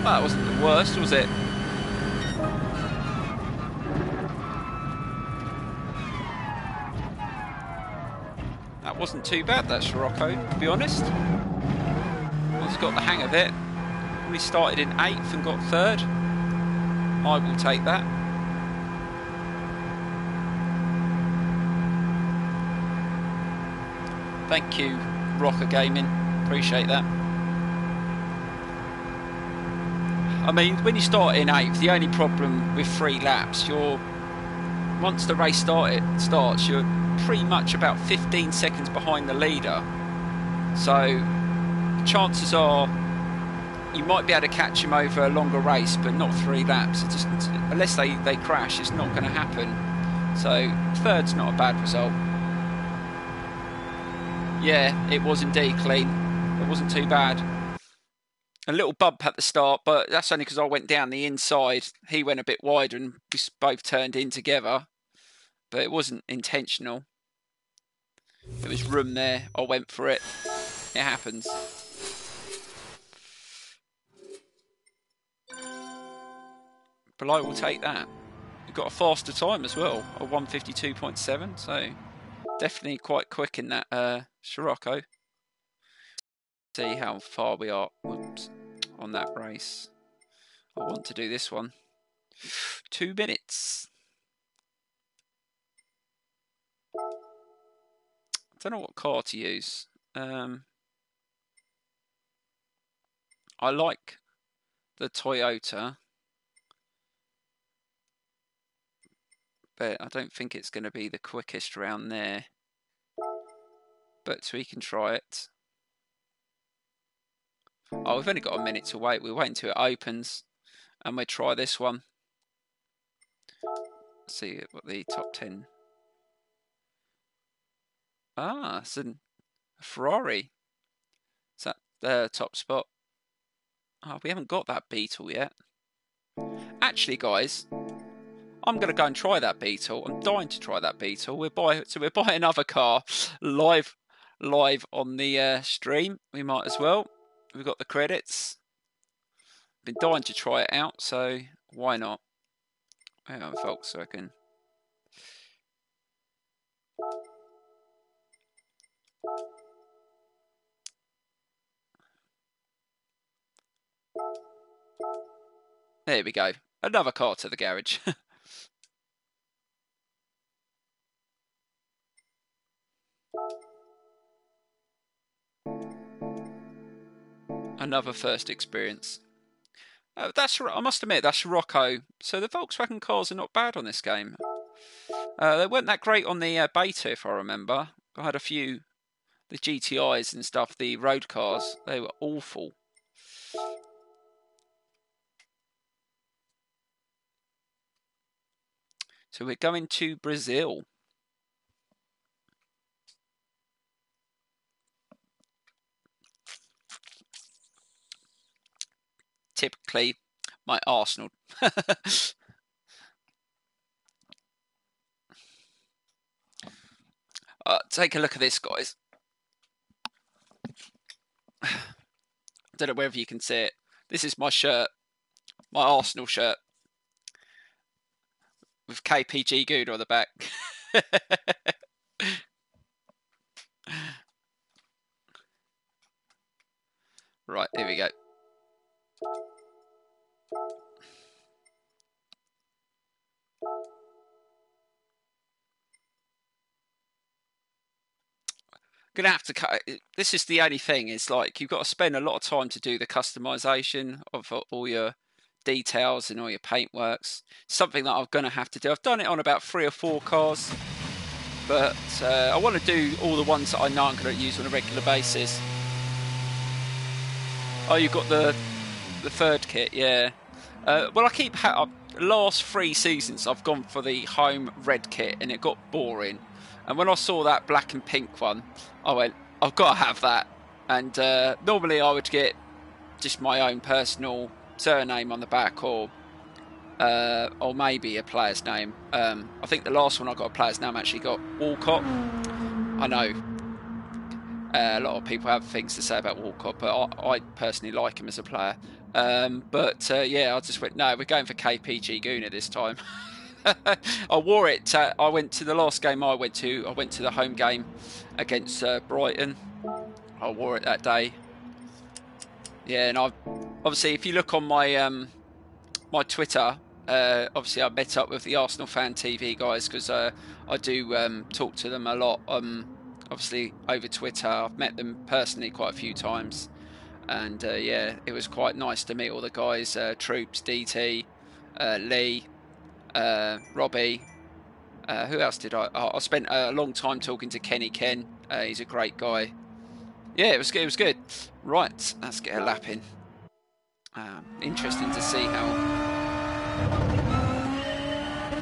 Well, that wasn't the worst, was it? That wasn't too bad, that Scirocco, to be honest. Once got the hang of it. We started in 8th and got 3rd. I will take that. Thank you, Rocker Gaming. Appreciate that. I mean, when you start in 8th, the only problem with 3 laps, once the race starts, you're pretty much about 15 seconds behind the leader. So chances are you might be able to catch him over a longer race, but not 3 laps. It's just, unless they crash, it's not going to happen. So 3rd's not a bad result. Yeah, it was indeed clean. It wasn't too bad. A little bump at the start, but that's only because I went down the inside. He went a bit wider and we both turned in together. But it wasn't intentional. There was room there. I went for it. It happens. But I will take that. We've got a faster time as well, a 1:52.7, so definitely quite quick in that Scirocco. See how far we are on that race. I want to do this one. 2 minutes. I don't know what car to use. I like the Toyota, but I don't think it's going to be the quickest round there. But we can try it. Oh, we've only got a minute to wait. We'll wait until it opens and we'll try this one. Let's see what the top 10. Ah, it's a Ferrari. Is that the top spot? Oh, we haven't got that Beetle yet. Actually, guys, I'm going to go and try that Beetle. I'm dying to try that Beetle. We're buying another car live on the stream. We might as well. We've got the credits. Been dying to try it out, so why not? Hang on, folks, so I can. There we go. Another car to the garage. Another first experience. I must admit, that's Scirocco. So the Volkswagen cars are not bad on this game. They weren't that great on the beta, if I remember. I had a few, the GTIs and stuff, the road cars. They were awful. So we're going to Brazil. Typically, my Arsenal. Take a look at this, guys. I don't know whether you can see it. This is my shirt, my Arsenal shirt, with KPG-GOONER on the back. Right, here we go. Gonna have to cut. This is the only thing. It's like you've got to spend a lot of time to do the customization of all your details and all your paintworks. Something that I'm gonna have to do. I've done it on about 3 or 4 cars, but I want to do all the ones that I know I'm gonna use on a regular basis. Oh, you've got the third kit, yeah. Well, I keep last 3 seasons I've gone for the home red kit, and it got boring. And when I saw that black and pink one, I went, I've got to have that. And normally I would get just my own personal surname on the back, or maybe a player's name. I think the last one I got a player's name actually got Walcott. I know a lot of people have things to say about Walcott, but I personally like him as a player. Yeah, I just went, no, we're going for KPG-GOONER this time. I wore it. I went to the last game I went to the home game against Brighton. I wore it that day. Yeah, and obviously, if you look on my my Twitter, obviously I met up with the Arsenal Fan TV guys, because I do talk to them a lot. Obviously over Twitter, I've met them personally quite a few times, and yeah, it was quite nice to meet all the guys. Troops, DT, Lee. Robbie, who else did I spent a long time talking to Kenny Ken. He's a great guy. Yeah, it was good. Right, let's get a lap in. Interesting to see how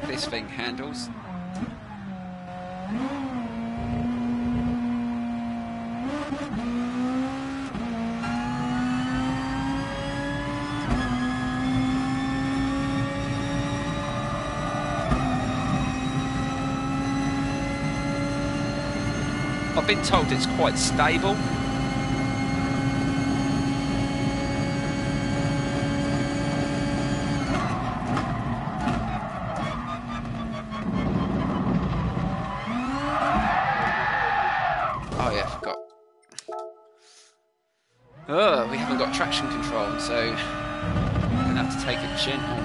this thing handles. I've been told it's quite stable. Oh yeah, I forgot. Oh, we haven't got traction control, so we're gonna have to take it gentle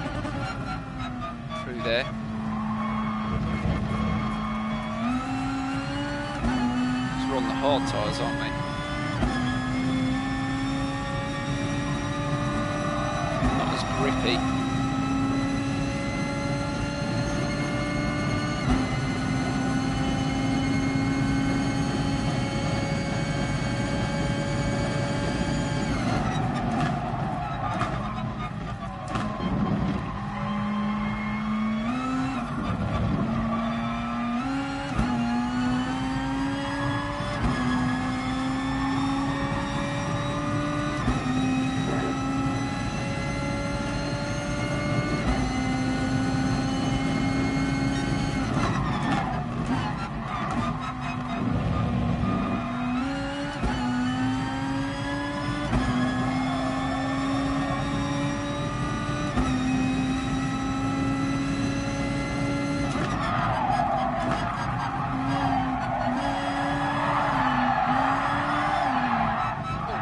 through there. We're on the hard tyres, aren't we? Not as grippy.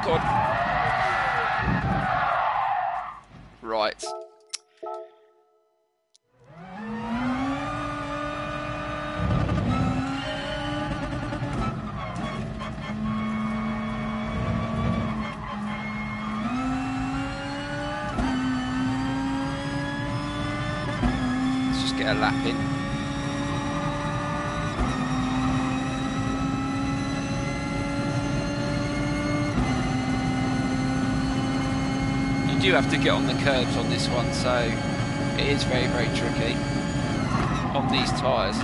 God. Right. Let's just get a lap in. You do have to get on the curbs on this one, so it is very, very tricky on these tyres.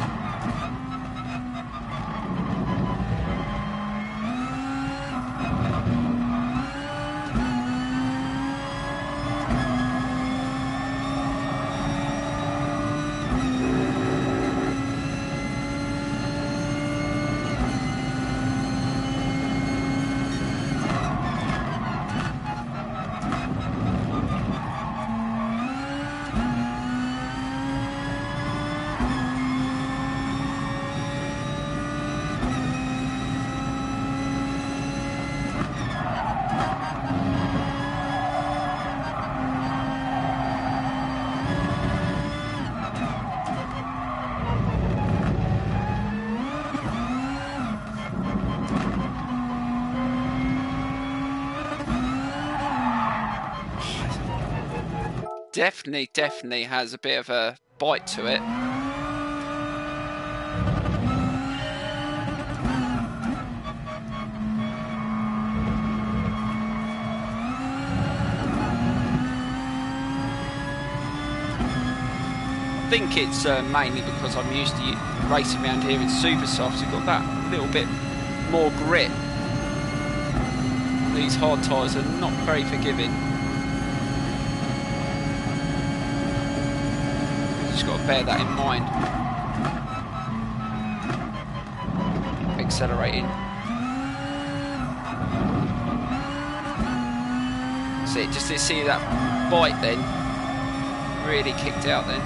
Definitely has a bit of a bite to it. I think it's mainly because I'm used to racing around here in super softs. You've got that little bit more grit. These hard tyres are not very forgiving. Just got to bear that in mind. Accelerating. See, just to see that bite then, really kicked out then.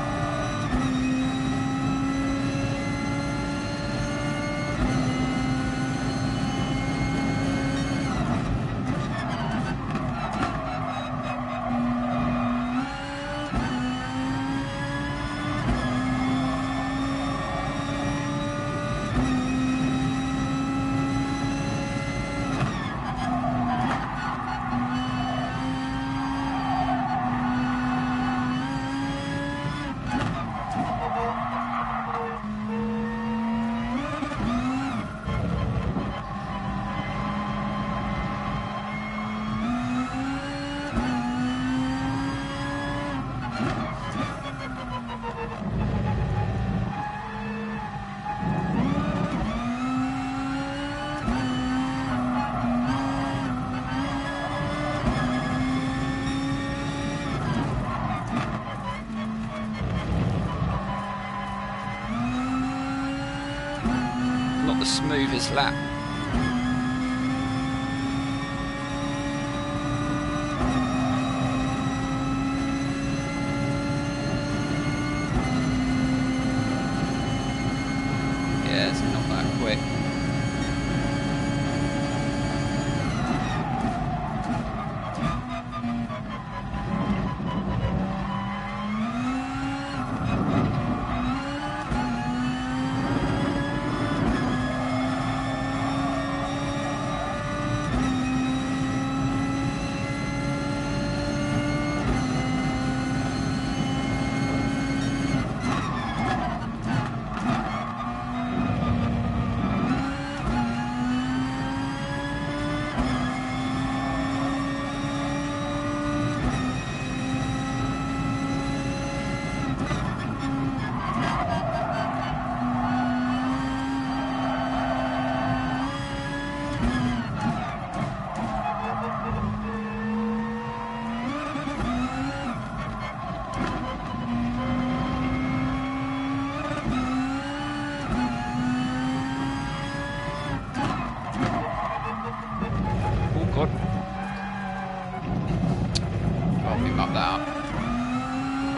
Smoothest lap. Yeah, it's not that quick.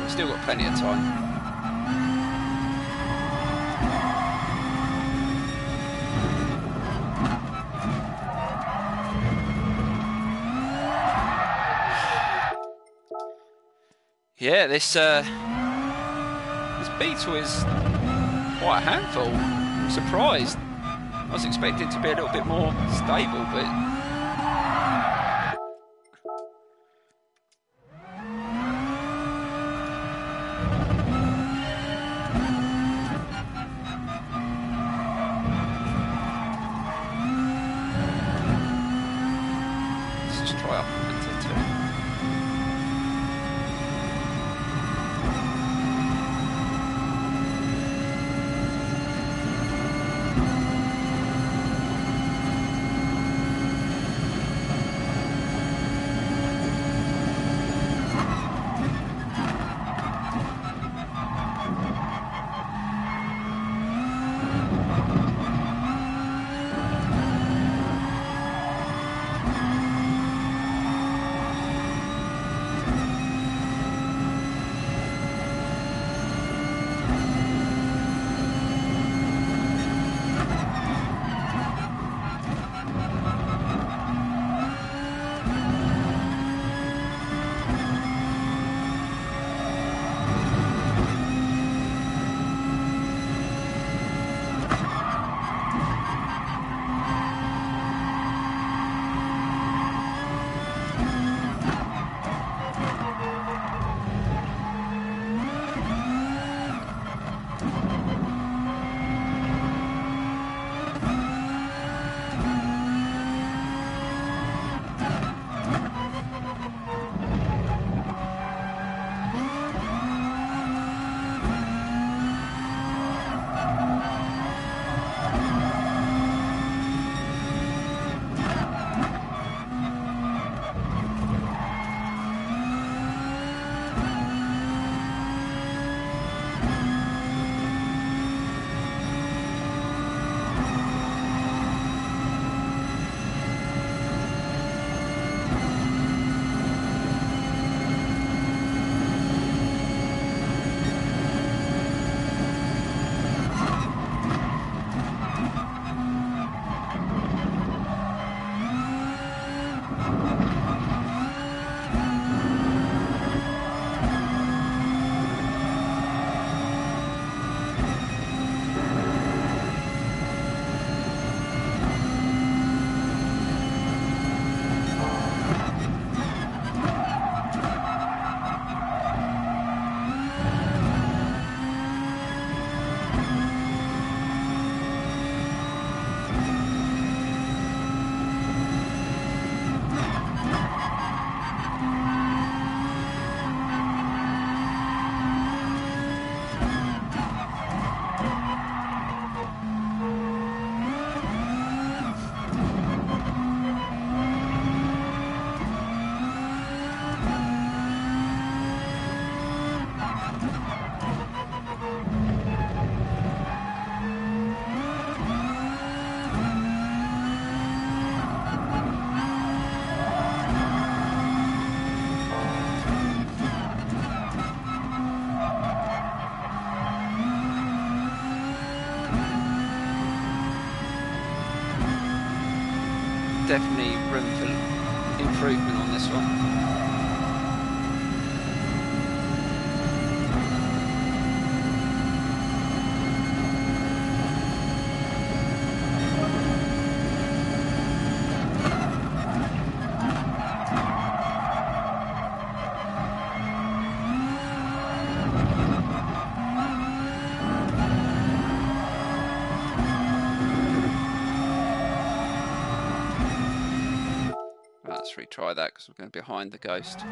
Still got plenty of time. Yeah, this Beetle is quite a handful. I'm surprised. I was expecting it to be a little bit more stable, but let's just try up into 2. Definitely room for improvement on this one. Let's retry that because we're going behind the ghost.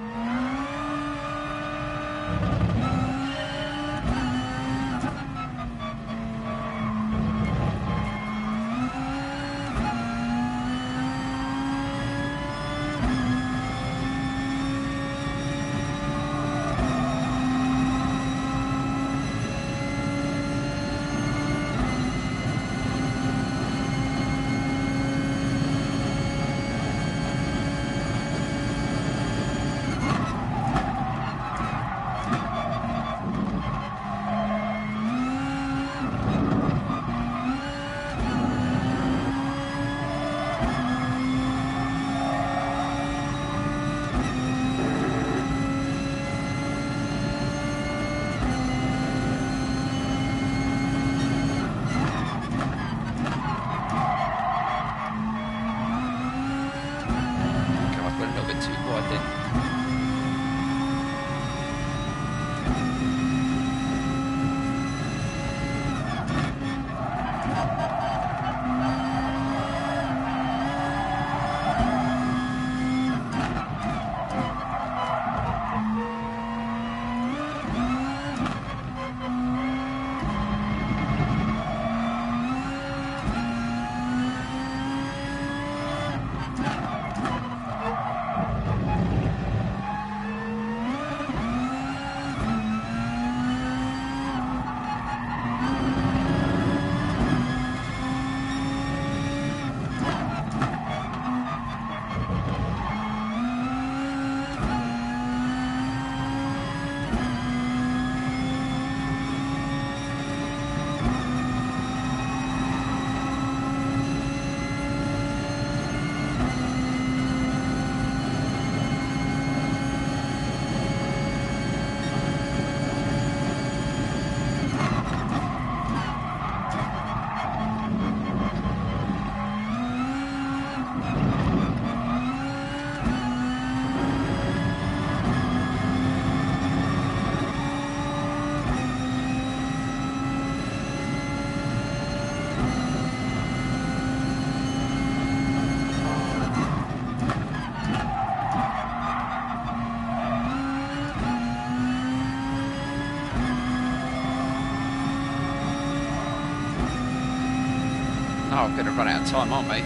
Oh, we're going to run out of time, aren't we?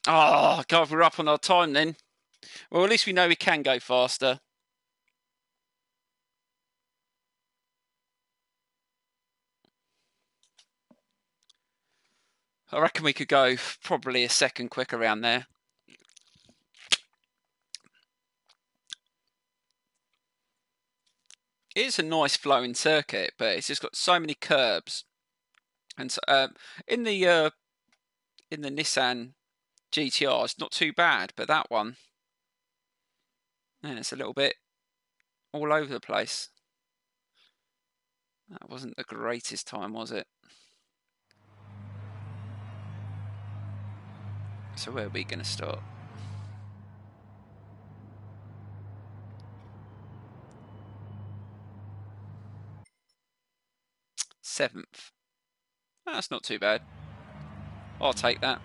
Oh, God, we're up on our time then. Well, at least we know we can go faster. I reckon we could go probably a second quicker around there. It's a nice flowing circuit, but it's just got so many curbs. And so, in the Nissan GTR, it's not too bad, but that one, man, it's a little bit all over the place. That wasn't the greatest time, was it? So where are we going to start? Seventh. Oh, that's not too bad. I'll take that.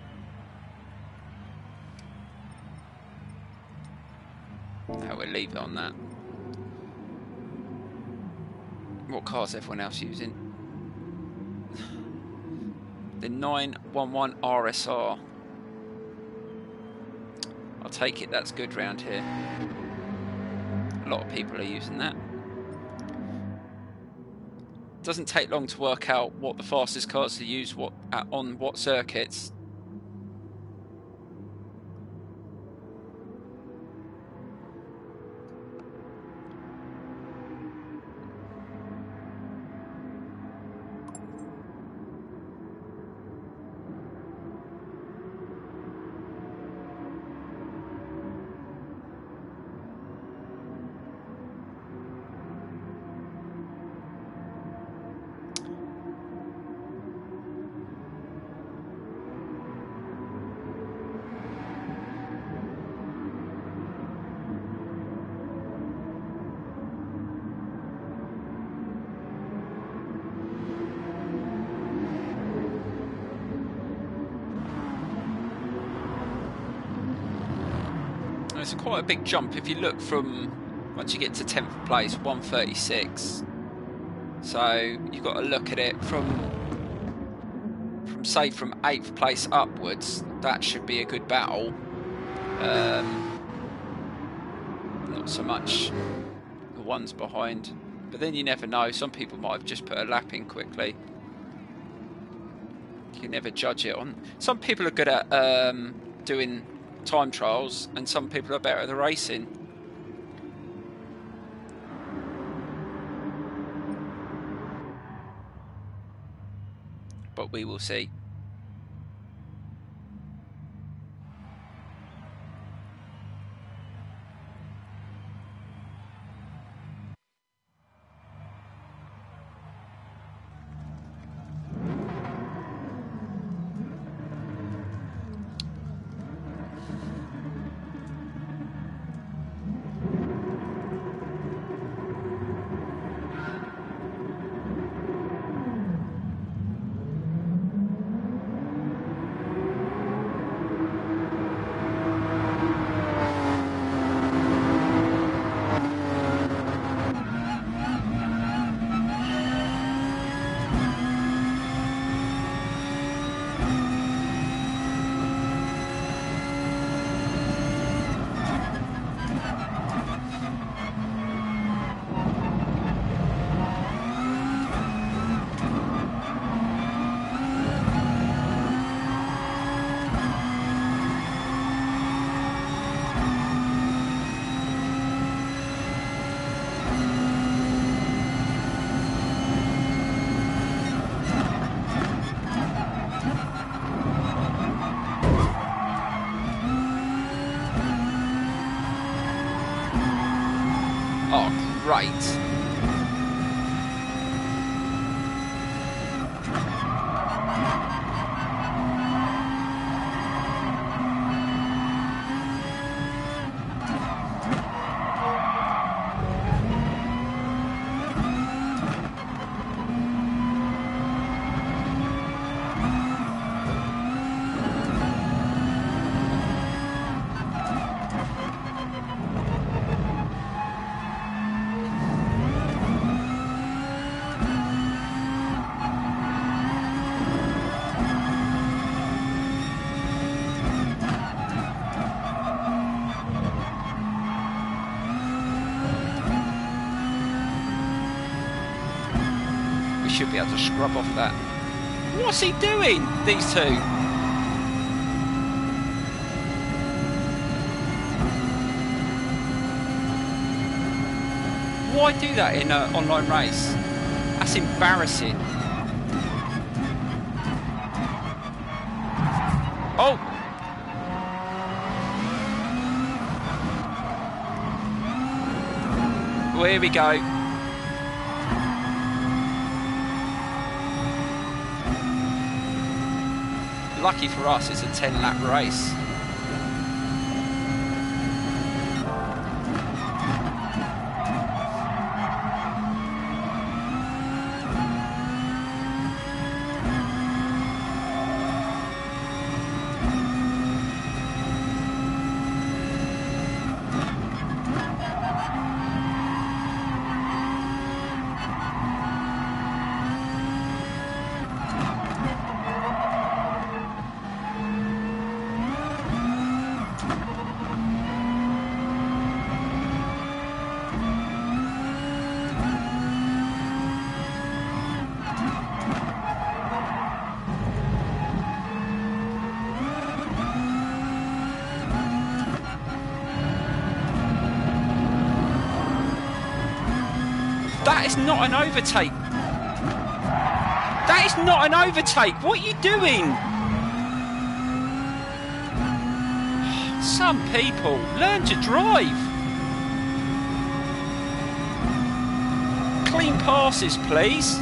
Now we'll leave it on that. What car's everyone else using? The 911 RSR. I'll take it, that's good round here. A lot of people are using that. Doesn't take long to work out what the fastest cars to use on what circuits. It's quite a big jump if you look from once you get to 10th place, 136. So you've got to look at it from say from 8th place upwards. That should be a good battle. Not so much the ones behind, but then you never know. Some people might have just put a lap in quickly. You can never judge it on. Some people are good at doing time trials, and some people are better at the racing. But we will see. should be able to scrub off that. What's he doing, these two? Why do that in an online race? That's embarrassing. Oh! Well, here we go. Lucky for us, it's a 10-lap race. That is not an overtake. That is not an overtake. What are you doing? Some people learn to drive. Clean passes, please.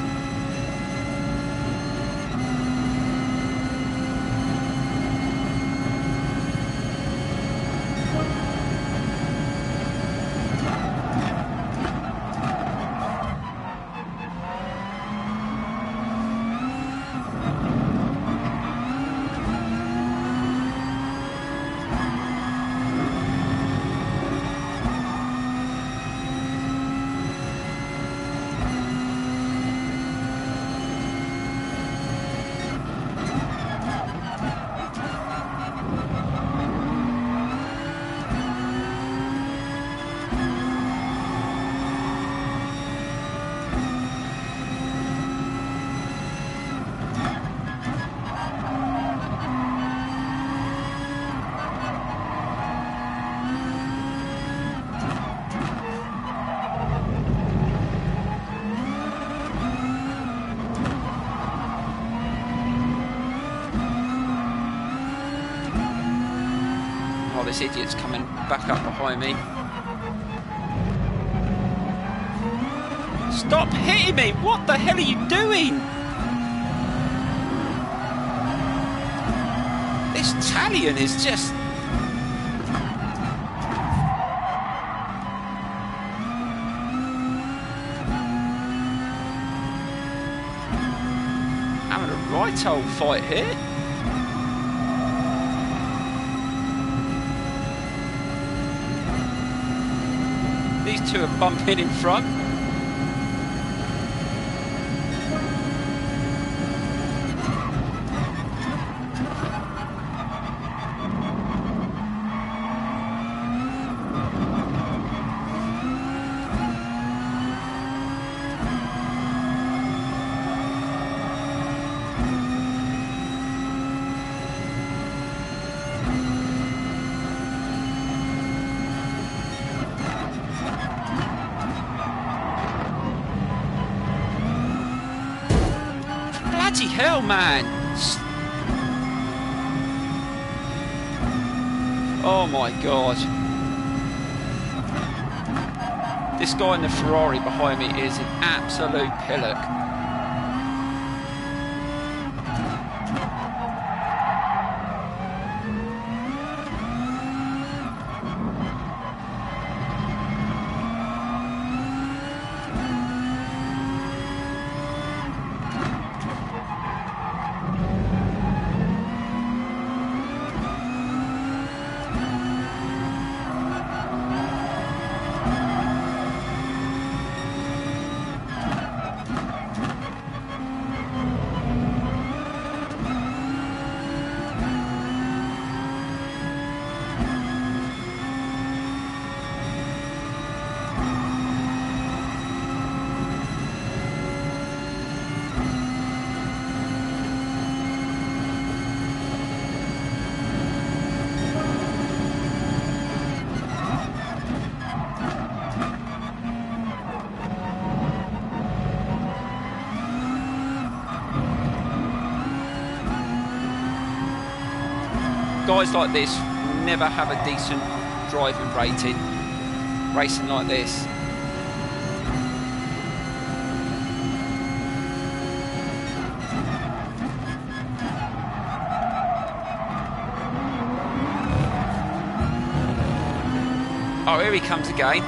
This idiot's coming back up behind me. Stop hitting me! What the hell are you doing? This Italian is just... having a right old fight here. These two are bumping in front. Bloody hell, man! Oh my god. This guy in the Ferrari behind me is an absolute pillock. guys like this will never have a decent driving rating racing like this. Oh, here he comes again.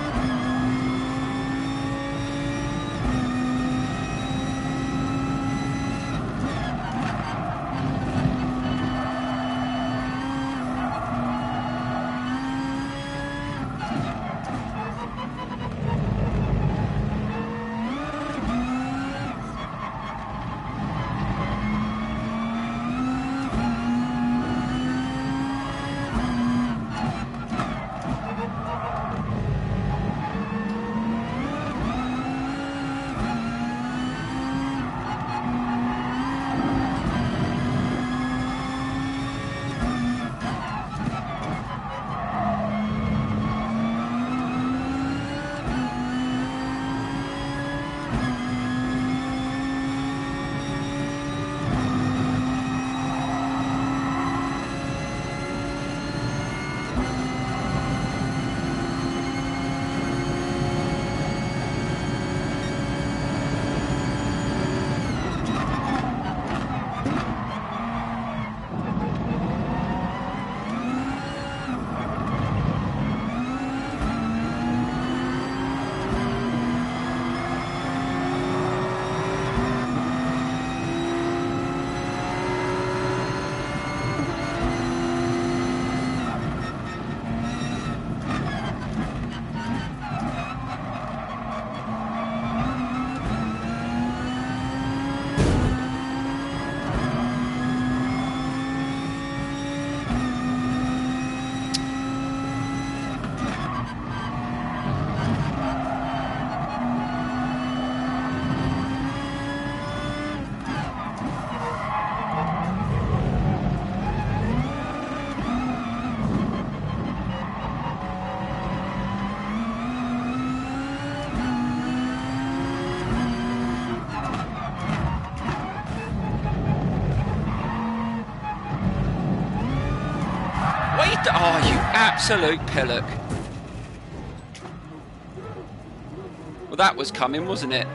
Oh, you absolute pillock. Well, that was coming, wasn't it?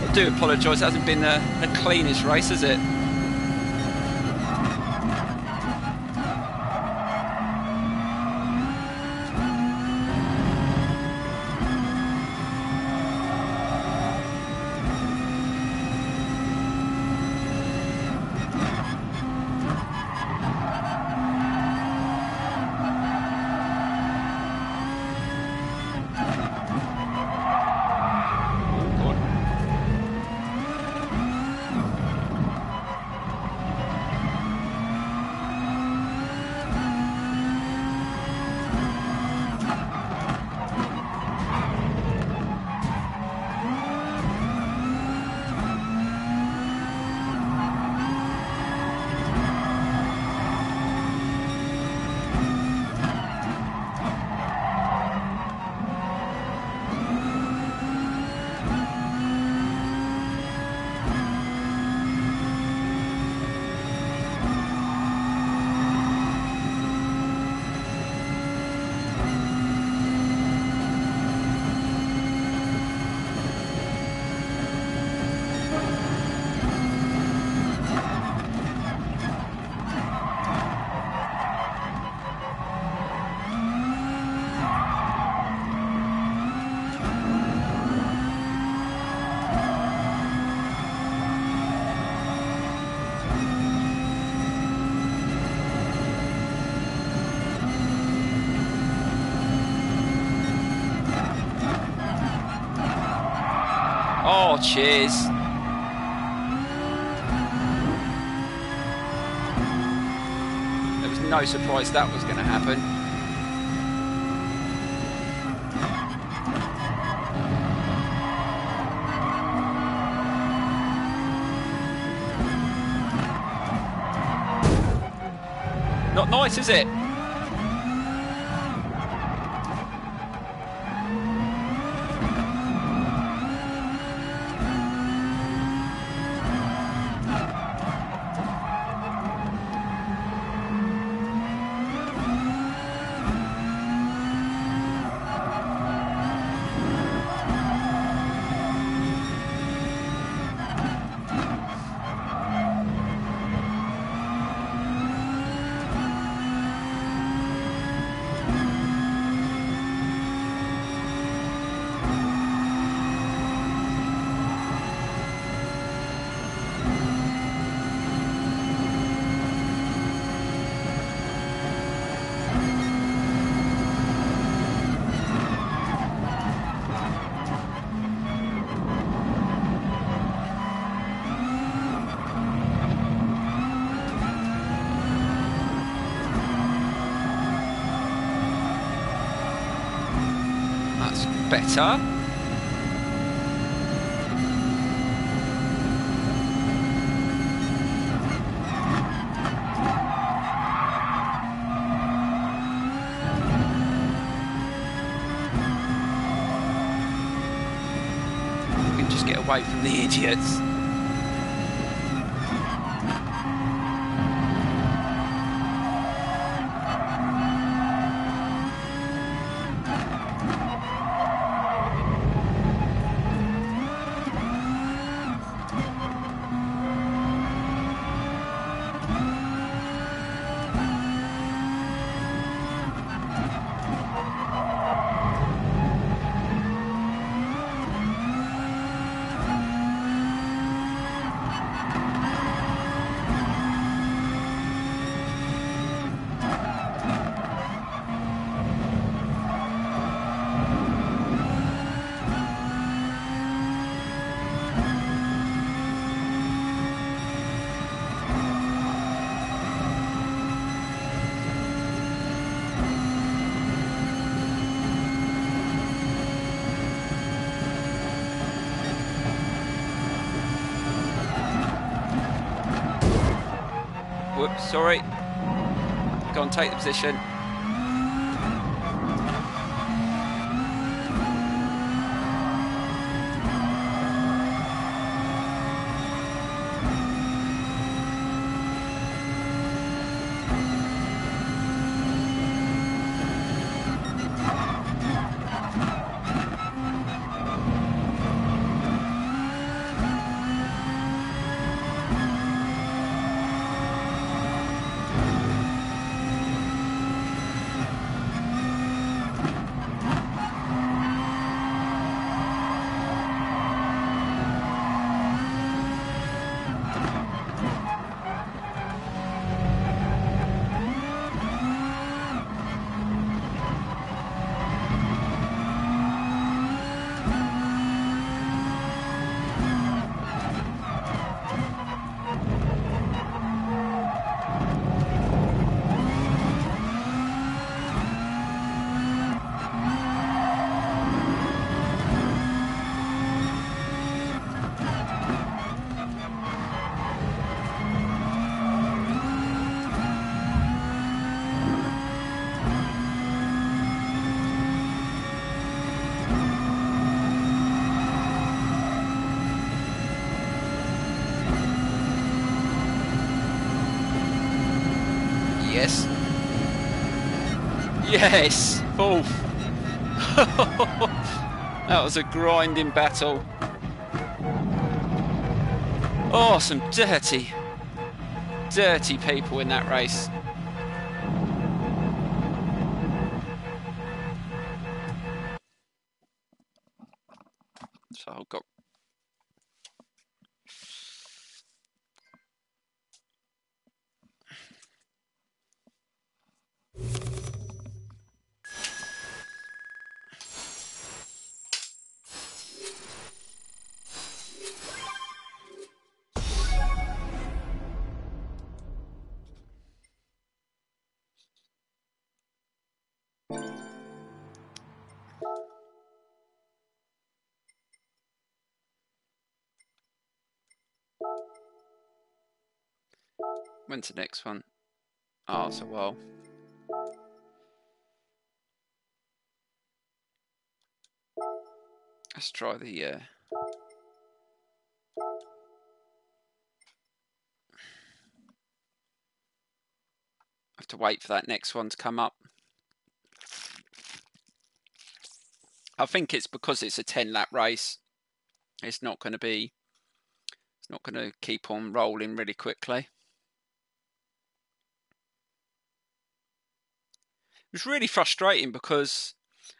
I do apologise, it hasn't been the cleanest race, has it? Oh, cheers. There was no surprise that was going to happen. Not nice, is it? Better. We can just get away from the idiots. Whoops, sorry. Go and take the position. Yes. Yes! Fourth! That was a grinding battle. Oh, some dirty, dirty people in that race. So I've got... When's the next one? Oh, it's a while. Let's try the... have to wait for that next one to come up. I think it's because it's a 10-lap race. It's not going to be... It's not going to keep on rolling really quickly. It was really frustrating because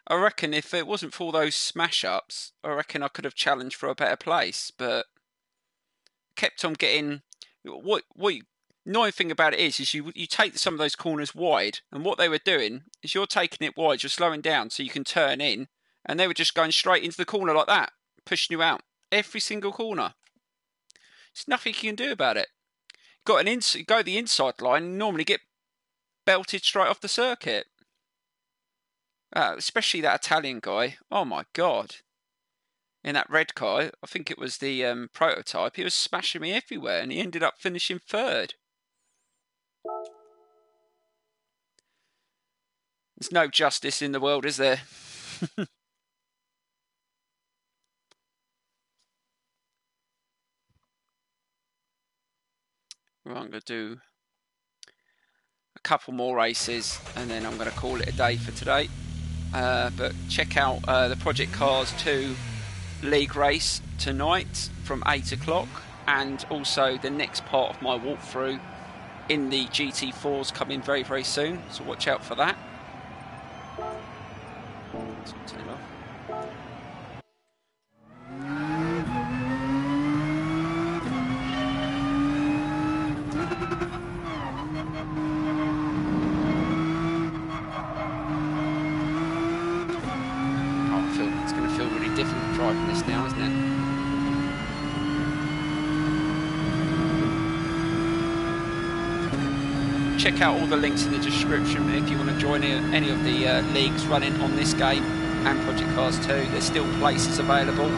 I reckon if it wasn't for all those smash-ups, I reckon I could have challenged for a better place, but kept on getting... What annoying thing about it is you take some of those corners wide, and what they were doing is you're taking it wide, you're slowing down so you can turn in, and they were just going straight into the corner like that, pushing you out every single corner. There's nothing you can do about it. Go the inside line and normally get belted straight off the circuit. Especially that Italian guy. Oh my god. In that red car, I think it was the prototype, he was smashing me everywhere and he ended up finishing third. There's no justice in the world, is there? Well, I'm going to do a couple more races and then I'm going to call it a day for today. But check out the Project Cars 2 League race tonight from 8 o'clock, and also the next part of my walkthrough in the GT4s coming very, very soon, so watch out for that. Let's turn it off. It's going to feel really different driving this now, isn't it? Check out all the links in the description if you want to join any of the leagues running on this game and Project Cars 2. There's still places available.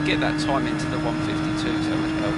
Get that time into the 152, so it would help.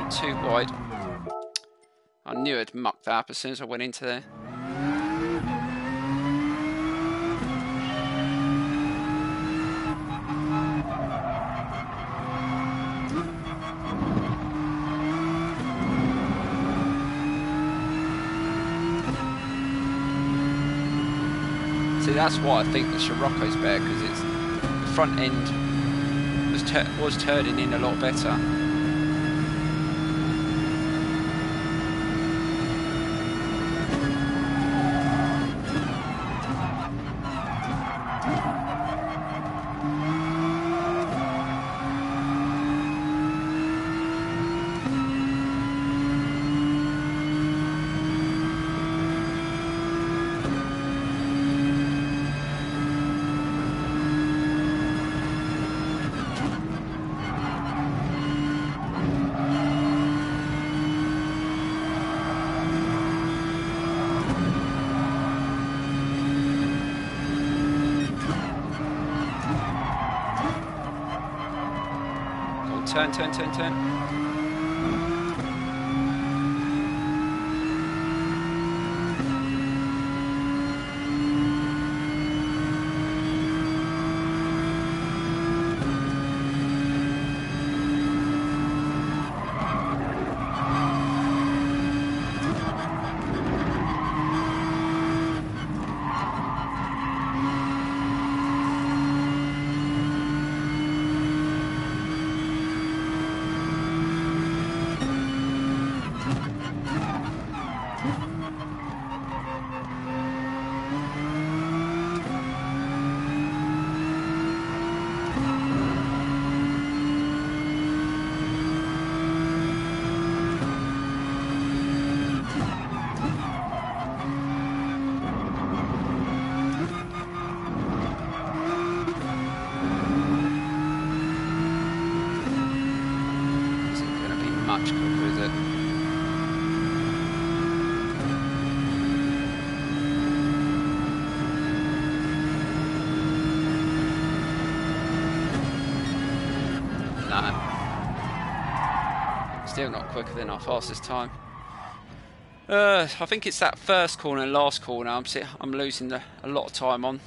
bit too wide. I knew I'd mucked that up as soon as I went into there. See, that's why I think the Scirocco's better, because it's the front end was turning in a lot better. Turn. Much quicker, is it? No. Still not quicker than our fastest time. I think it's that first corner and last corner I'm losing a lot of time on.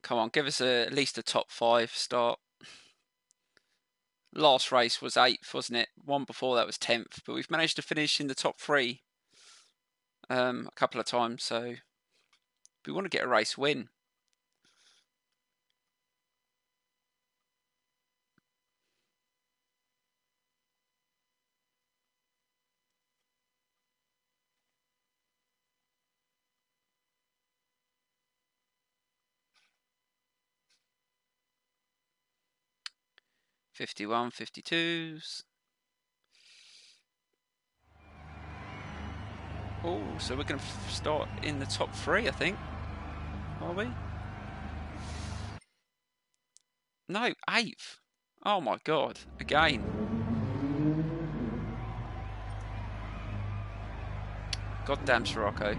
Come on, give us at least a top 5 start. Last race was 8th, wasn't it? One before that was 10th, but we've managed to finish in the top 3 a couple of times, so we want to get a race win. '51, '52s. Oh, so we're going to start in the top 3, I think. Are we? No, 8th. Oh my god, again. Goddamn Scirocco.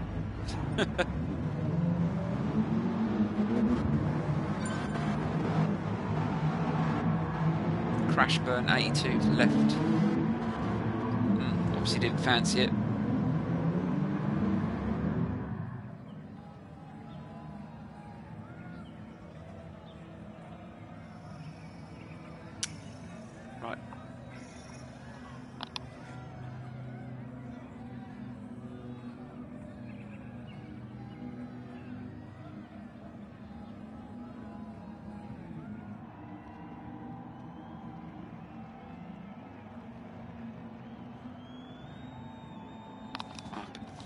Crash burn 82 left. Obviously didn't fancy it. Right.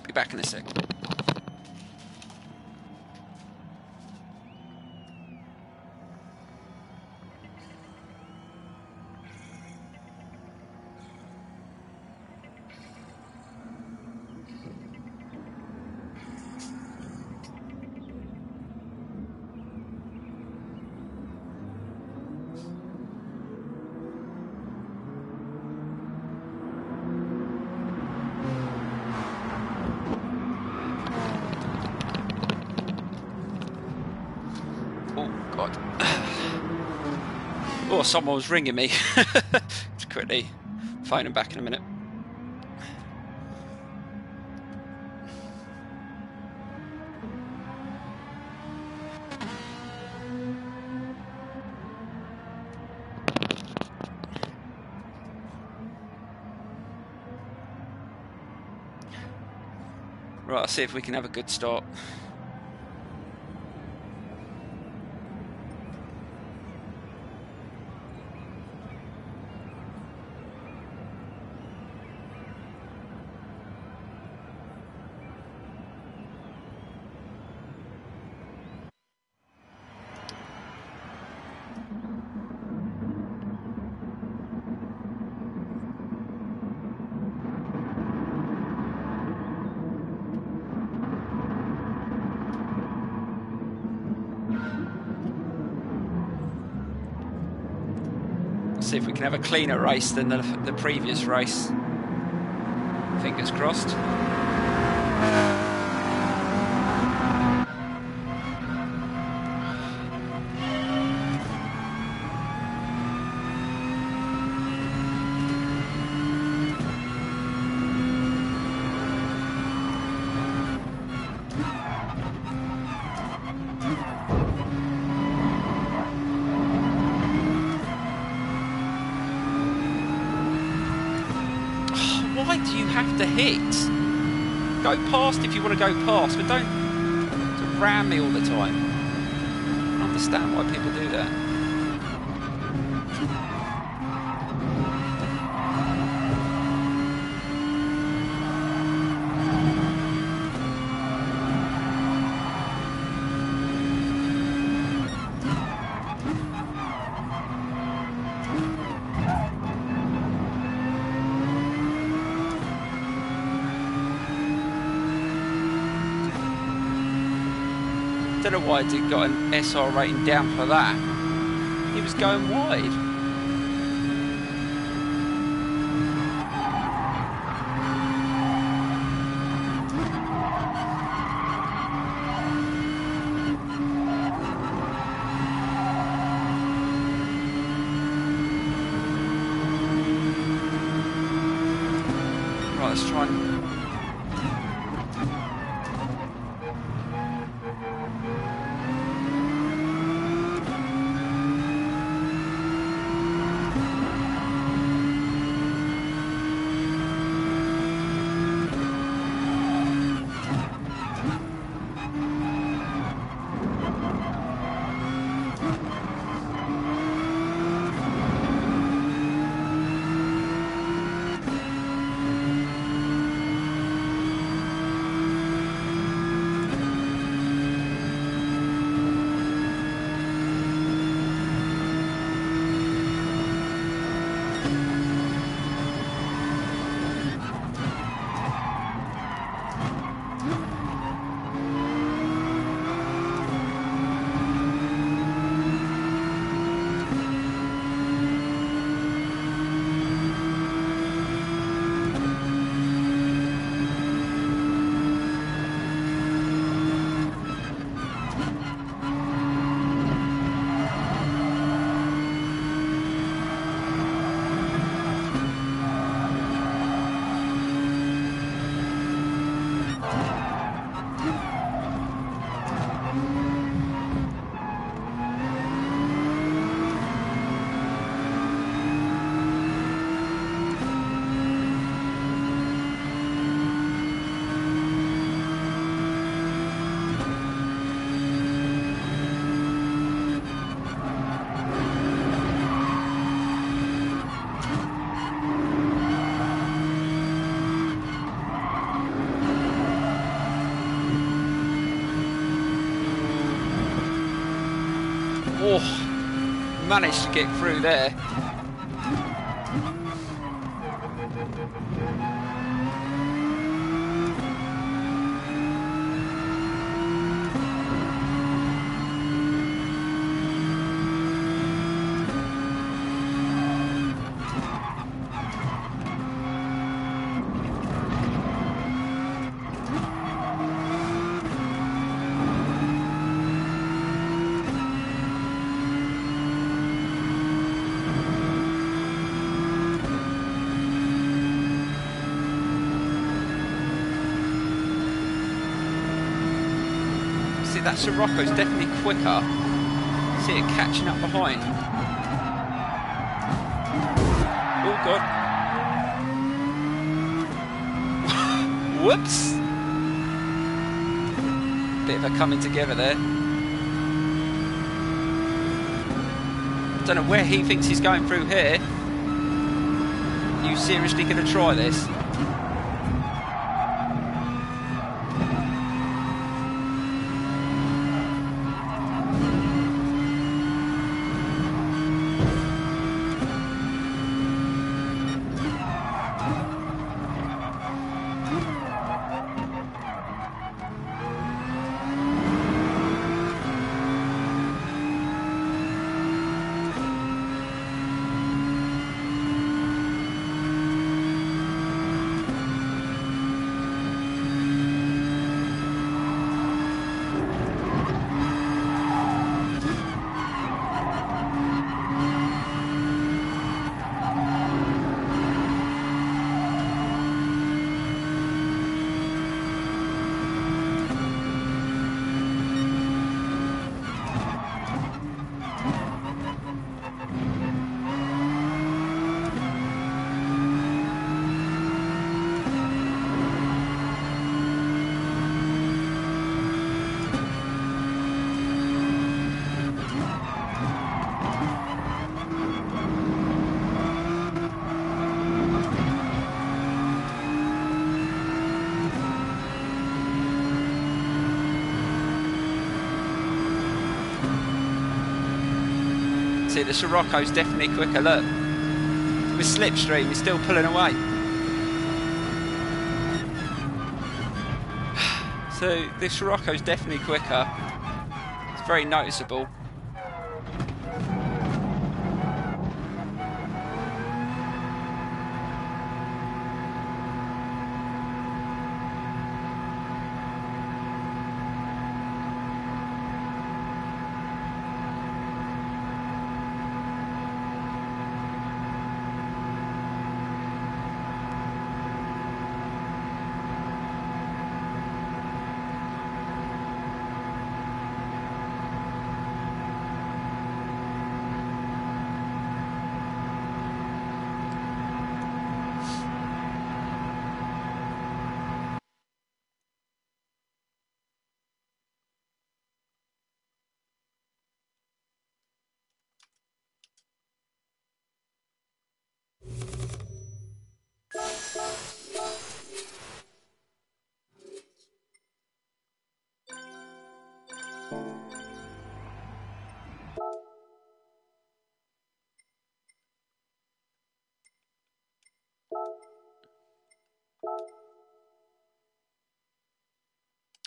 Be back in a sec. Oh, someone was ringing me. Just quickly phone him back in a minute. Right, I'll see if we can have a good start. See if we can have a cleaner race than the previous race. Fingers crossed. Why do you have to hit? Go past if you want to go past, but don't ram me all the time. I don't understand why people do that. I don't know why he got an SR rating down for that. He was going wide. Right, let's try and... Oh, managed to get through there. See, that Scirocco's definitely quicker. See it catching up behind. Oh, God. Whoops. Bit of a coming together there. Don't know where he thinks he's going through here. Are you seriously going to try this? See, the Scirocco's definitely quicker. Look, with slipstream, he's still pulling away. So the Scirocco's definitely quicker. It's very noticeable.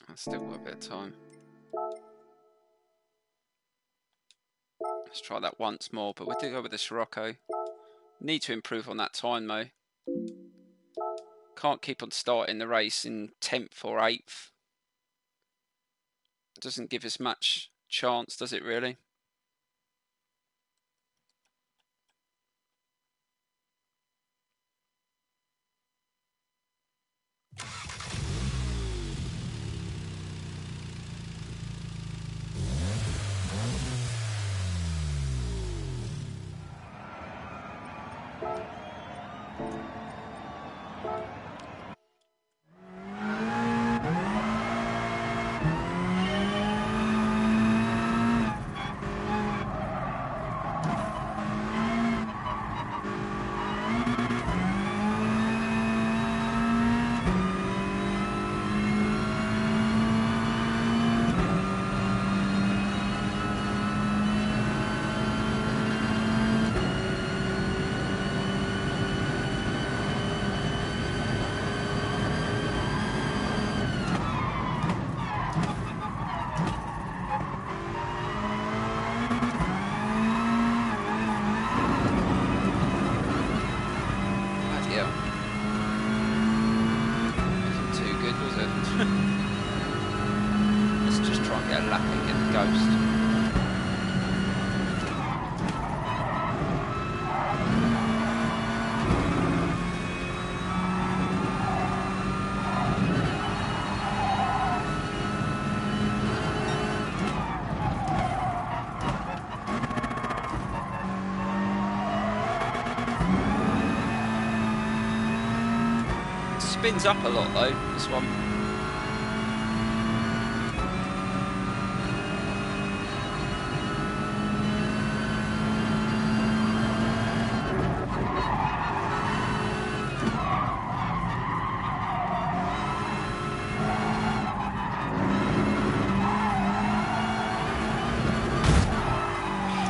I've still got a bit of time. Let's try that once more, but we'll do go with the Scirocco. Need to improve on that time though. Can't keep on starting the race in 10th or 8th. It doesn't give us much chance, does it really? spins up a lot though, this one.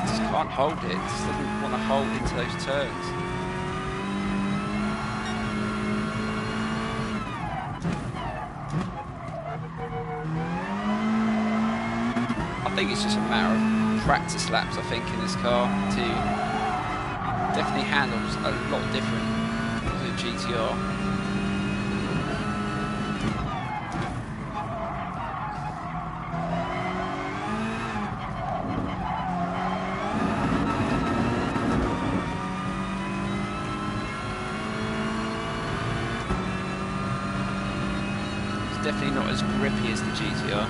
Just can't hold it, it just doesn't want to hold into those turns. I think it's just a matter of practice laps, I think, in this car to definitely handles a lot different to the GTR. It's definitely not as grippy as the GTR.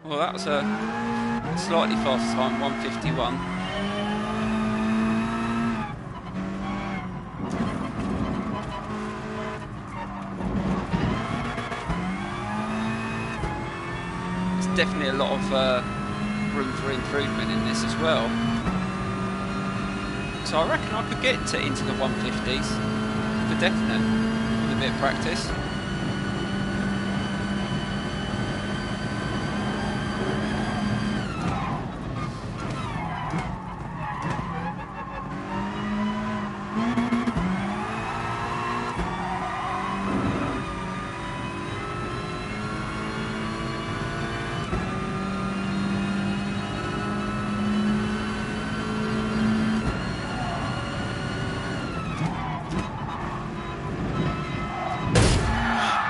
Well, that was a slightly faster time, 1:51. There's definitely a lot of room for improvement in this as well. So I reckon I could get into the 150s for definite with a bit of practice.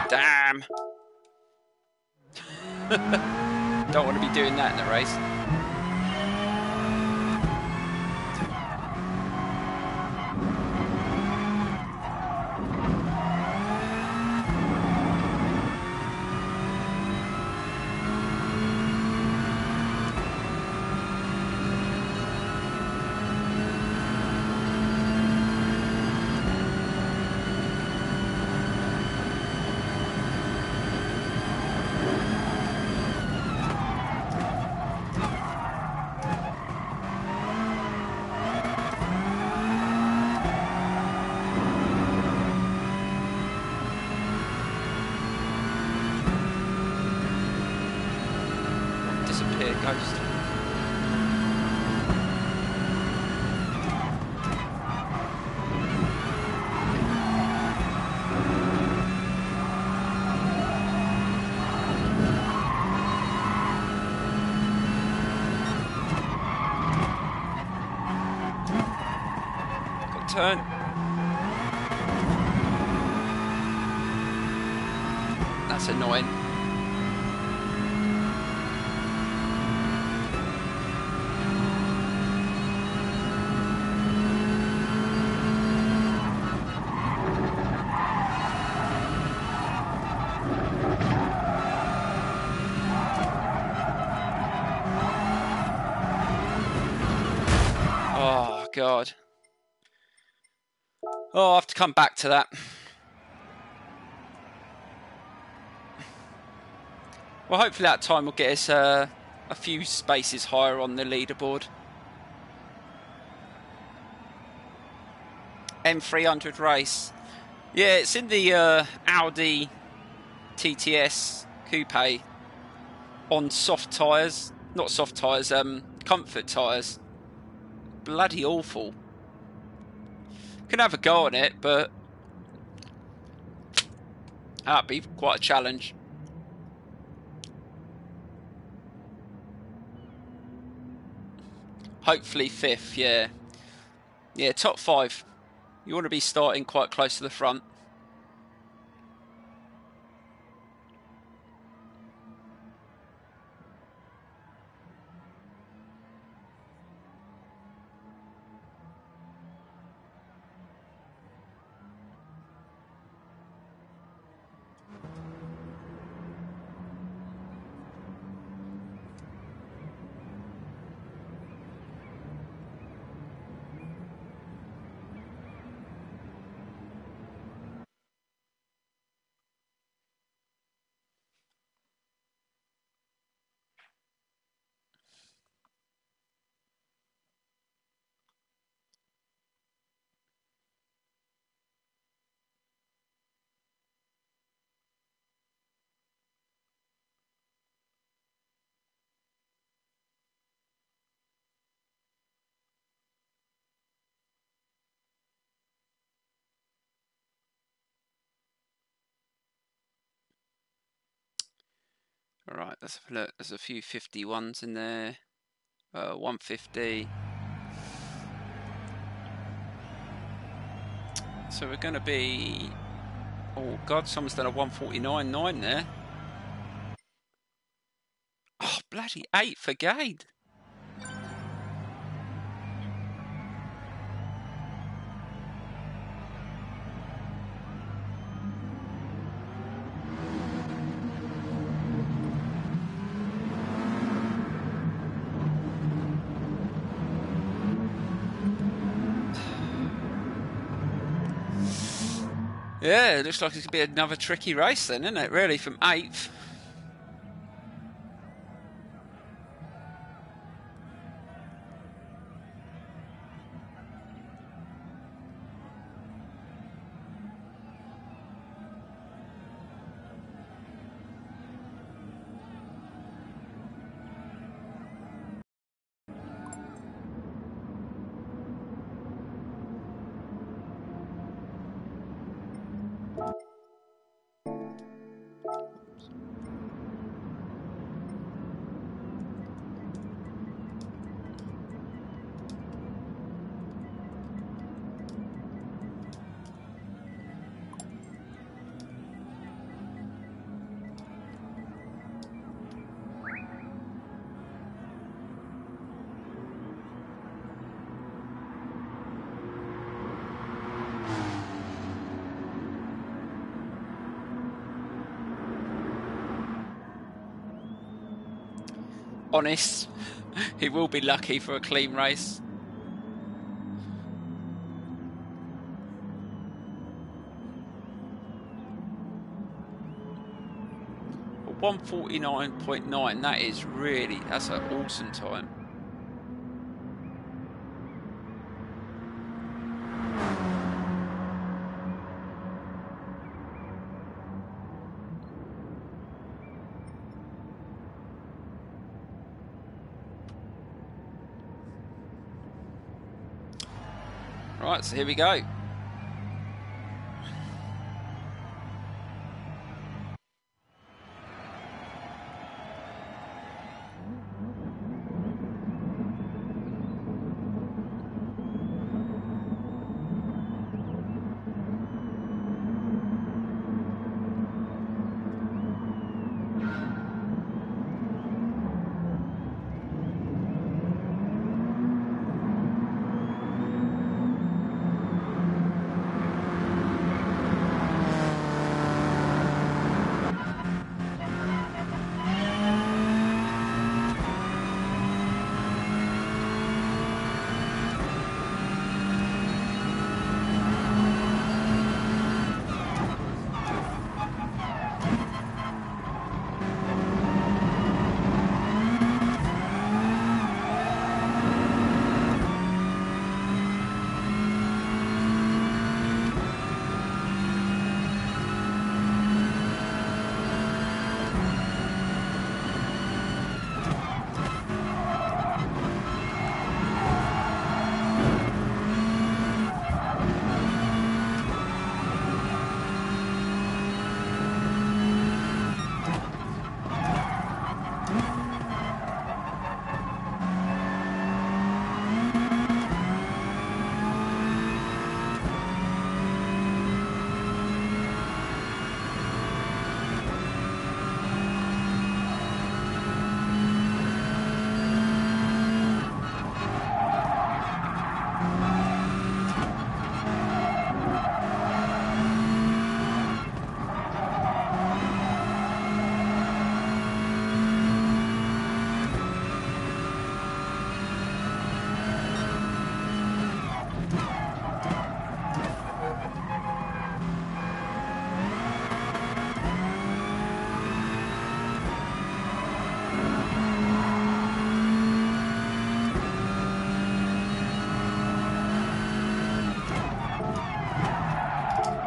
Damn! Don't want to be doing that in a race. coast. Got a turn. That's annoying. Oh, God. Oh, I have to come back to that. Well, hopefully that time will get us a few spaces higher on the leaderboard. M300 race. Yeah, it's in the Audi TTS Coupe on soft tyres. Not soft tyres, comfort tyres. Bloody awful. Can have a go on it, but that'd be quite a challenge. Hopefully 5th, yeah. Yeah, top 5. You want to be starting quite close to the front. Alright, let's have a look. There's a few 51s in there. 150. So we're going to be... Oh, God, someone's done a 149.9 there. Oh, bloody 8th again. Yeah, it looks like it's going to be another tricky race then, isn't it? Really, from 8th. Honest, he will be lucky for a clean race. But 149.9, that is really, that's an awesome time. Right, so here we go.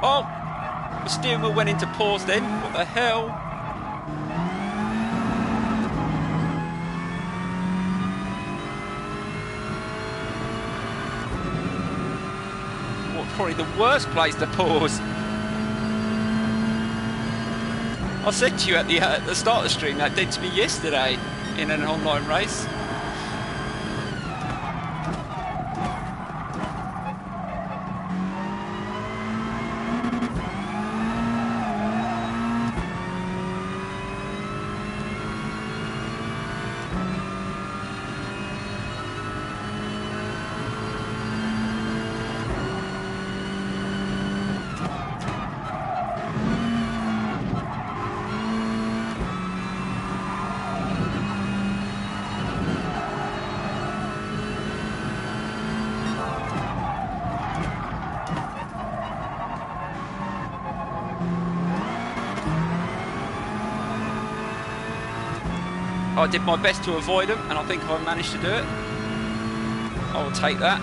Oh, the steering wheel went into pause then. What the hell? What, probably the worst place to pause. I said to you at the start of the stream that did to me yesterday in an online race. I did my best to avoid them, and I think I managed to do it. I will take that.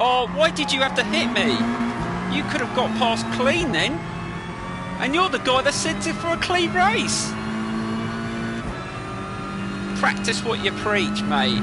Oh, why did you have to hit me? You could have got past clean then. And you're the guy that sent it for a clean race. Practice what you preach, mate.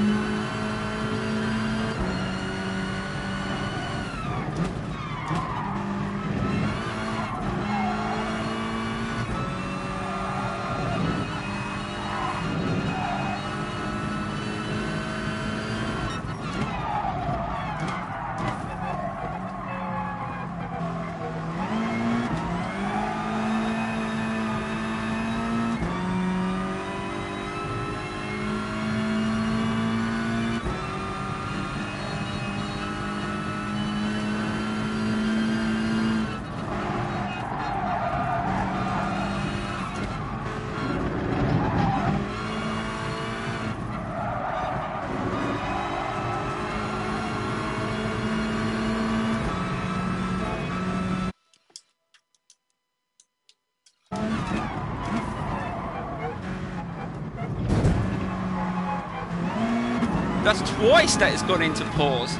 That's twice that it's gone into pause.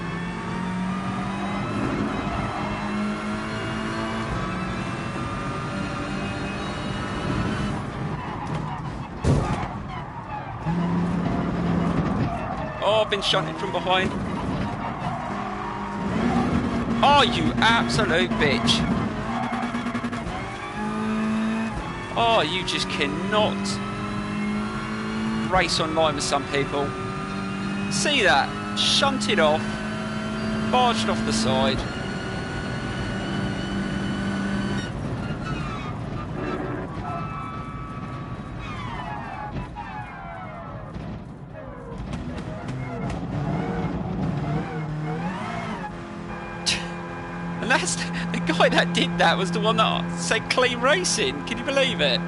Oh, I've been shunted from behind. Oh, you absolute bitch. Oh, you just cannot race online with some people. See that? Shunted off, barged off the side. And that's the guy that did that was the one that said clean racing. Can you believe it?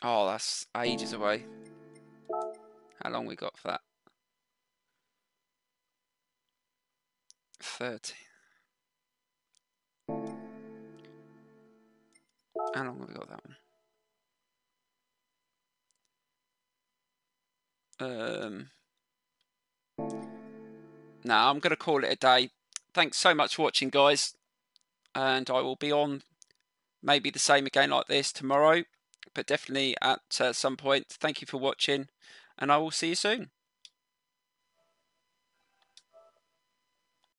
Oh, that's ages away. How long we got for that? 30. How long have we got that one? Now I'm going to call it a day. Thanks so much for watching, guys. And I will be on maybe the same again like this tomorrow, but definitely at some point. Thank you for watching, and I will see you soon.